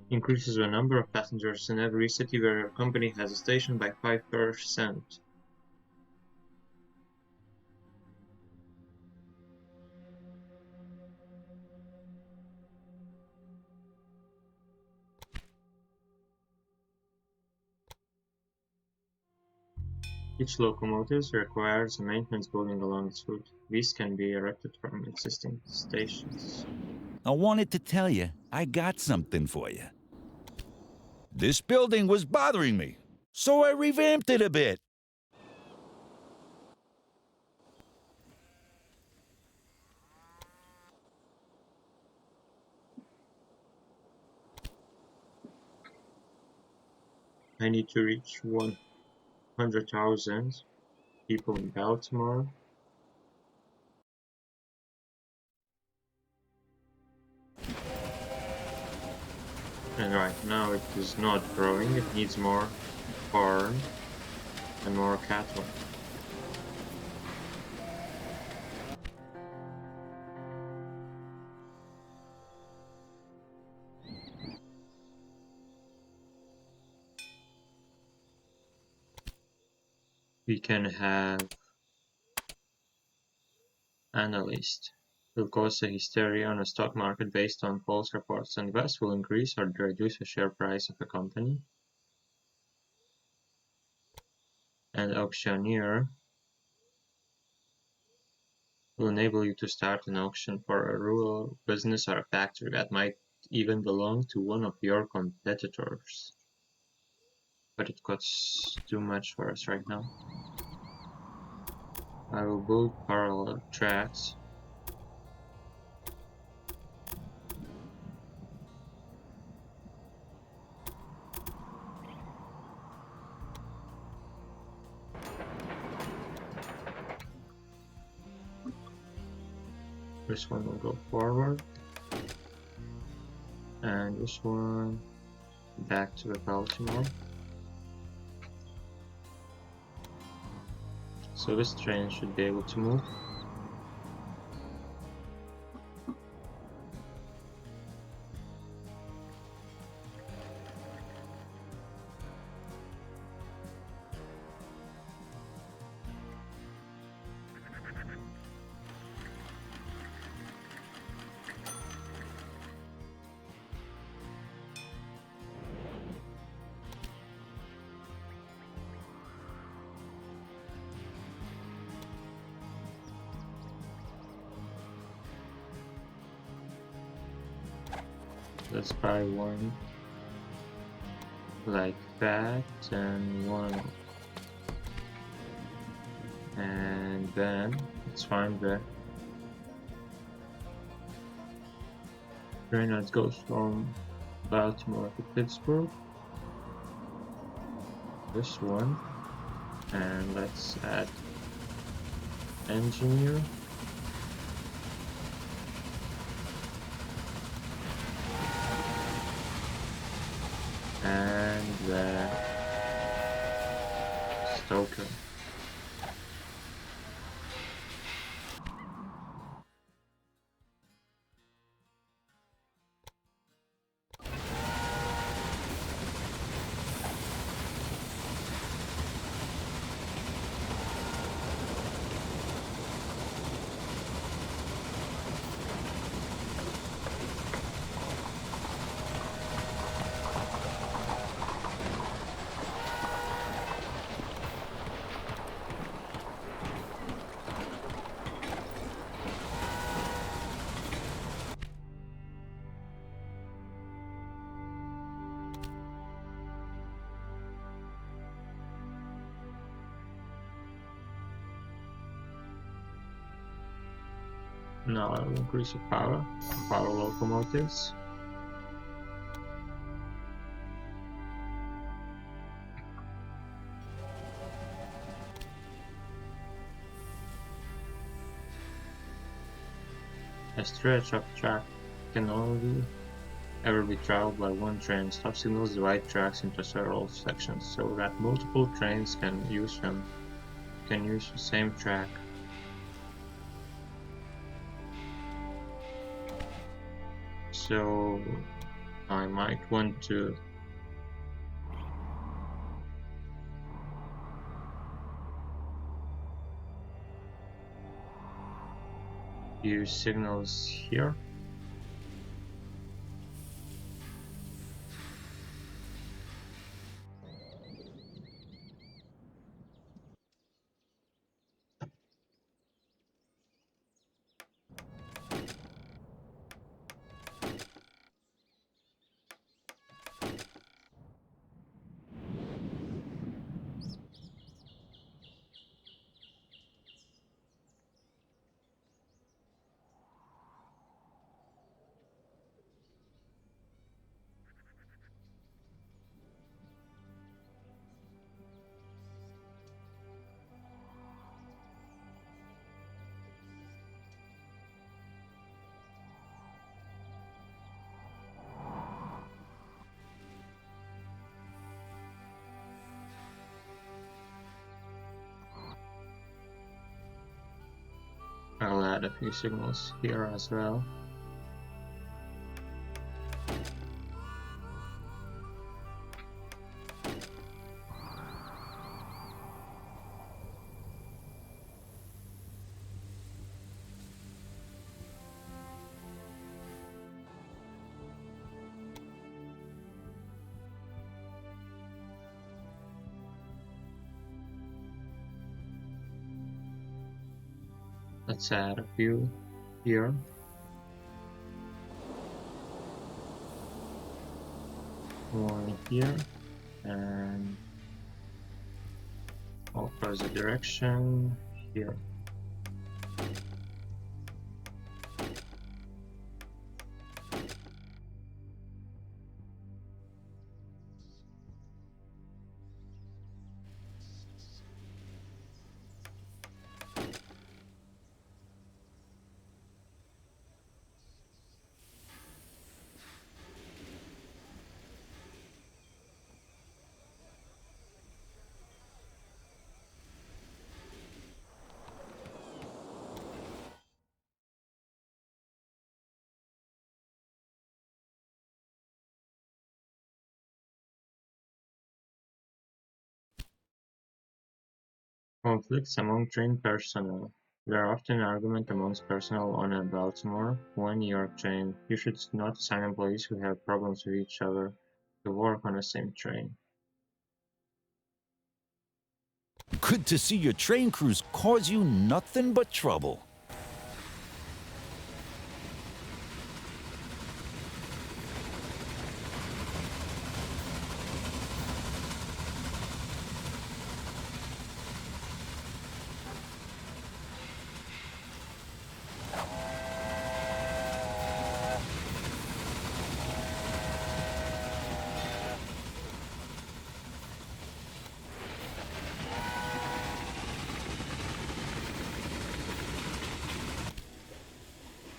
Increases the number of passengers in every city where your company has a station by 5%. Each locomotive requires a maintenance building along its route. These can be erected from existing stations. I wanted to tell you I got something for you. This building was bothering me, so I revamped it a bit. I need to reach 100,000 people in Baltimore. And right now it is not growing, it needs more corn and more cattle. We can have analyst will cause a hysteria on a stock market based on false reports, and thus will increase or reduce the share price of a company. And auctioneer will enable you to start an auction for a rural business or a factory that might even belong to one of your competitors. But it costs too much for us right now. I will build parallel tracks. This one will go forward, and this one back to the Baltimore. So this train should be able to move. Let's buy one like that and one, and then let's find the train that goes from Baltimore to Pittsburgh. This one, and let's add engineer. And the stoker. Now I will increase the power locomotives. A stretch of track can only ever be traveled by one train. Stop signals divide tracks into several sections so that multiple trains can use the same track. So I might want to use signals here. I'll add a few signals here as well. Let's add a few here. One here, and opposite direction here. Conflicts among train personnel. There are often arguments amongst personnel on a Baltimore, New York train. You should not assign employees who have problems with each other to work on the same train. Good to see your train crews cause you nothing but trouble.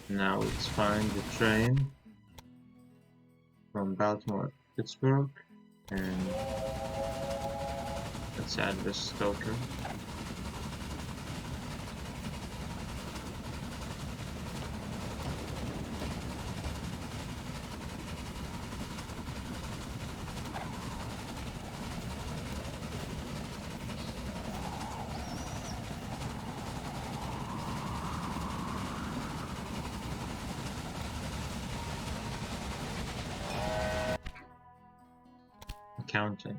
Now let's find the train from Baltimore to Pittsburgh, and let's add this stoker. Accountant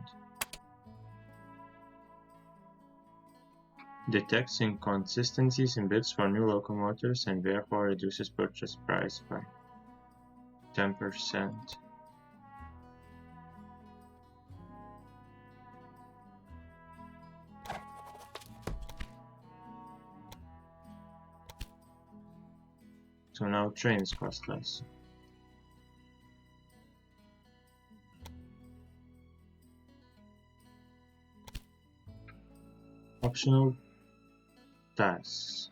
detects inconsistencies in bids for new locomotives and therefore reduces purchase price by 10%. So now trains cost less. Optional tasks.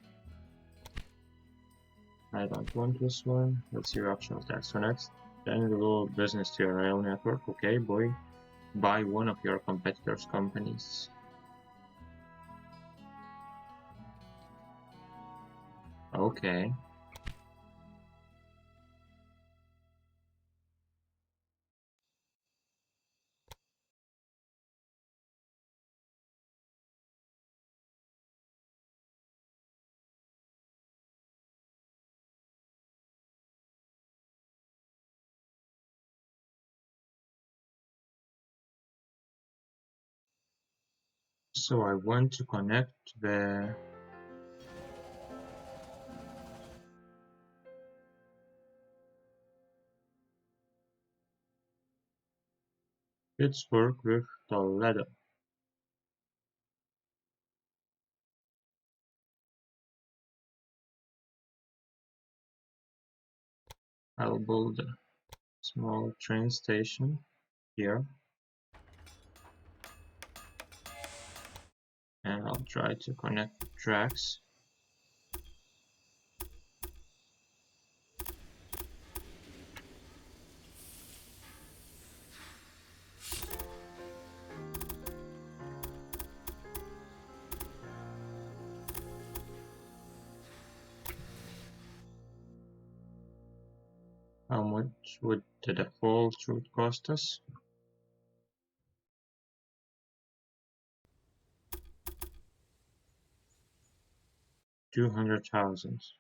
I don't want this one. Let's see optional tasks. So next, then we will business to your rail network. Okay, boy. Buy one of your competitors' companies. Okay. So I want to connect the Pittsburgh with Toledo. I'll build a small train station here, and I'll try to connect the tracks. How much would the default route cost us? $200,000.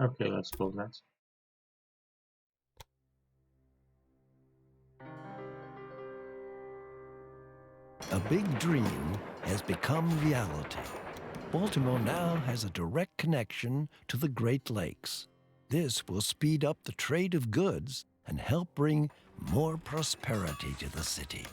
Okay, let's build that. A big dream has become reality. Baltimore now has a direct connection to the Great Lakes. This will speed up the trade of goods and help bring more prosperity to the city.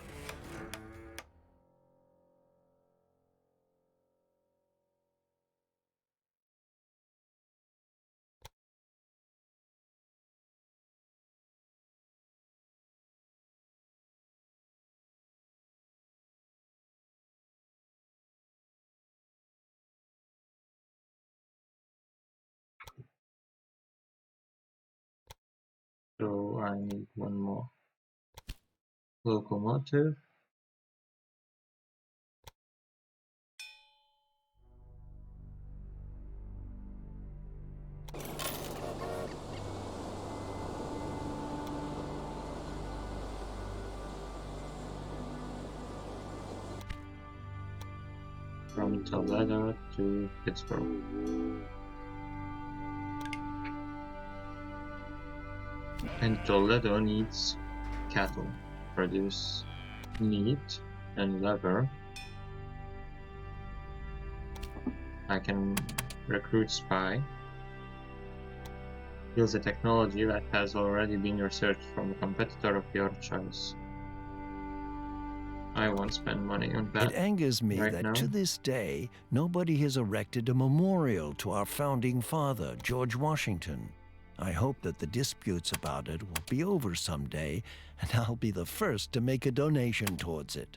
So I need one more locomotive. From Toledo to Pittsburgh. And Toledo needs cattle, produce meat and leather. I can recruit spy. Use a technology that has already been researched from a competitor of your choice. I won't spend money on that. It angers me right that now. to this day, nobody has erected a memorial to our founding father, George Washington. I hope that the disputes about it will be over someday, and I'll be the first to make a donation towards it.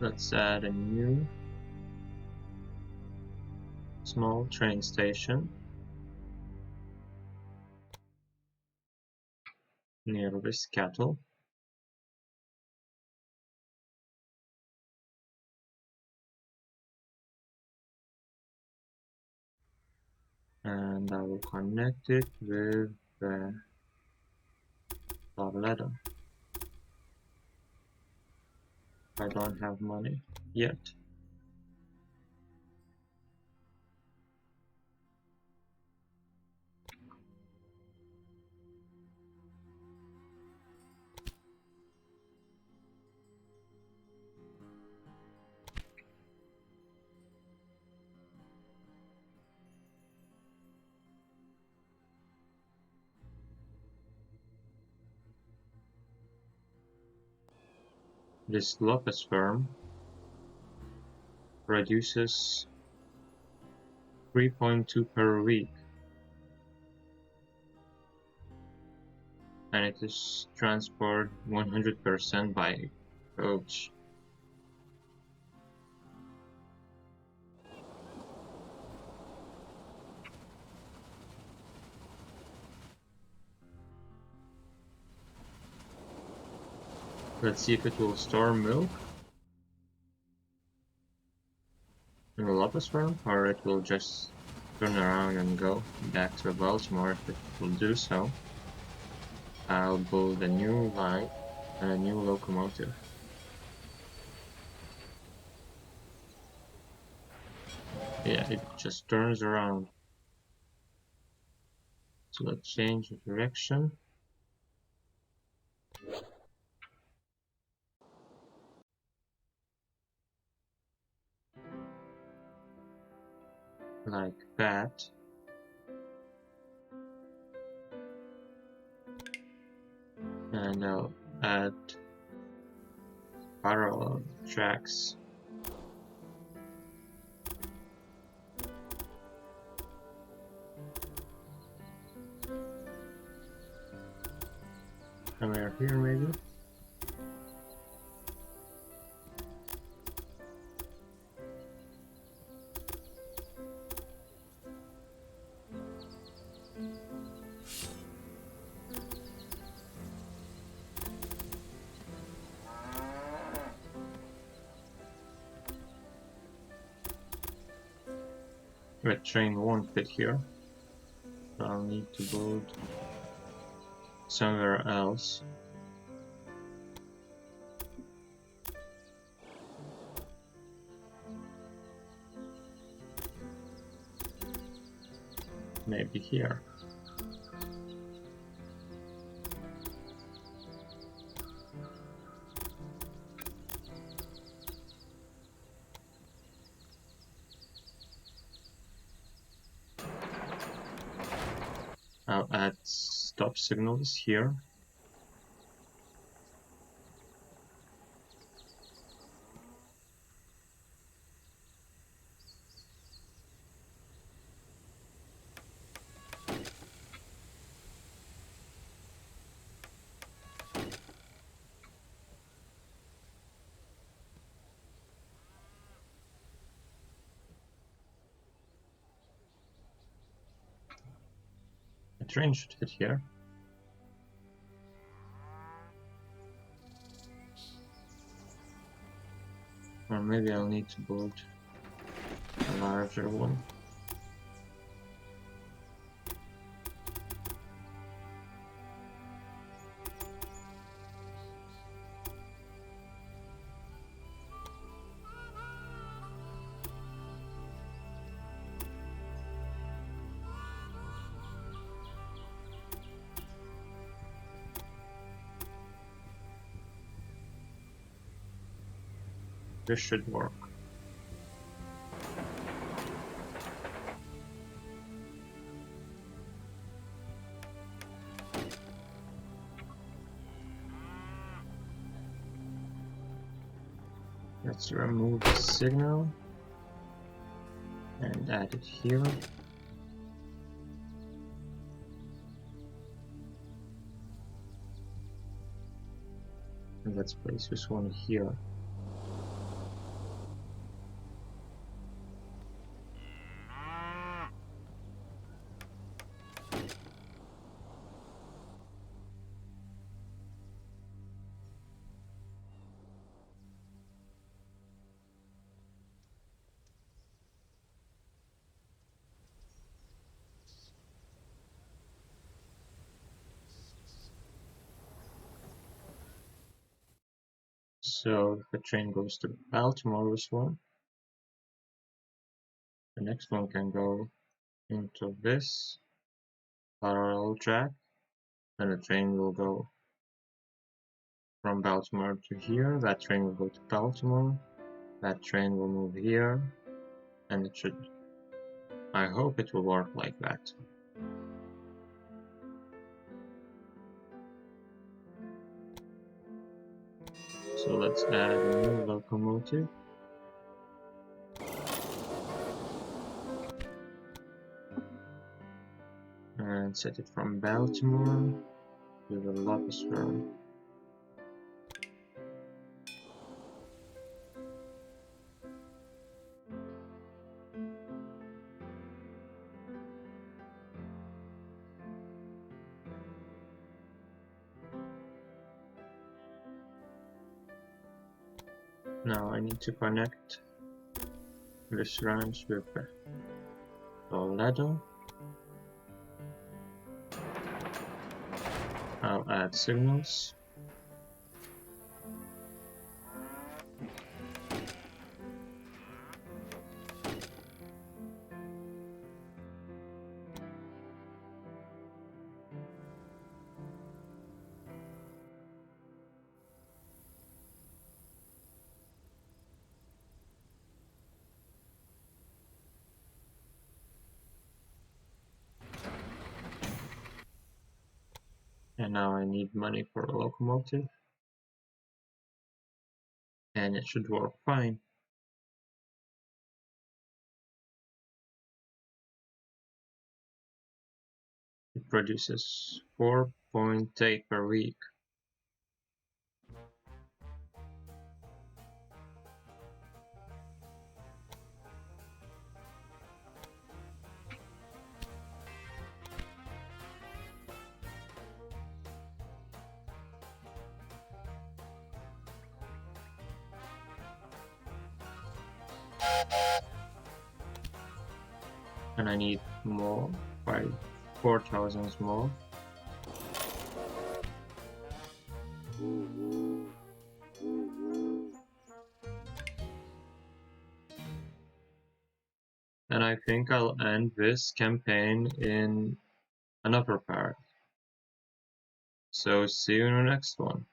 Let's add a new small train station near this cattle. And I will connect it with the Toledo. I don't have money yet. This Lopez firm reduces 3.2 per week, and it is transported 100% by coach. Let's see if it will store milk in the Lopez farm, or it will just turn around and go back to Baltimore. If it will do so, I'll build a new line and a new locomotive. Yeah, it just turns around. So let's change the direction. Like that. And I'll add parallel tracks. Somewhere here maybe. The train won't fit here, so I'll need to build somewhere else. Maybe here. I'll add stop signals here. A train should fit here. Or maybe I'll need to build a larger one. This should work. Let's remove the signal and add it here. And let's place this one here. So if the train goes to Baltimore, this one, the next one can go into this parallel track, and the train will go from Baltimore to here. That train will go to Baltimore. That train will move here, and it should. I hope it will work like that. So let's add a new locomotive. And set it from Baltimore to the Lopez firm. Now I need to connect this ranch with Toledo. I'll add signals. And now I need money for a locomotive. And it should work fine. It produces 4.8 per week. And I need more, 4,000 more. And I think I'll end this campaign in another part. So see you in the next one.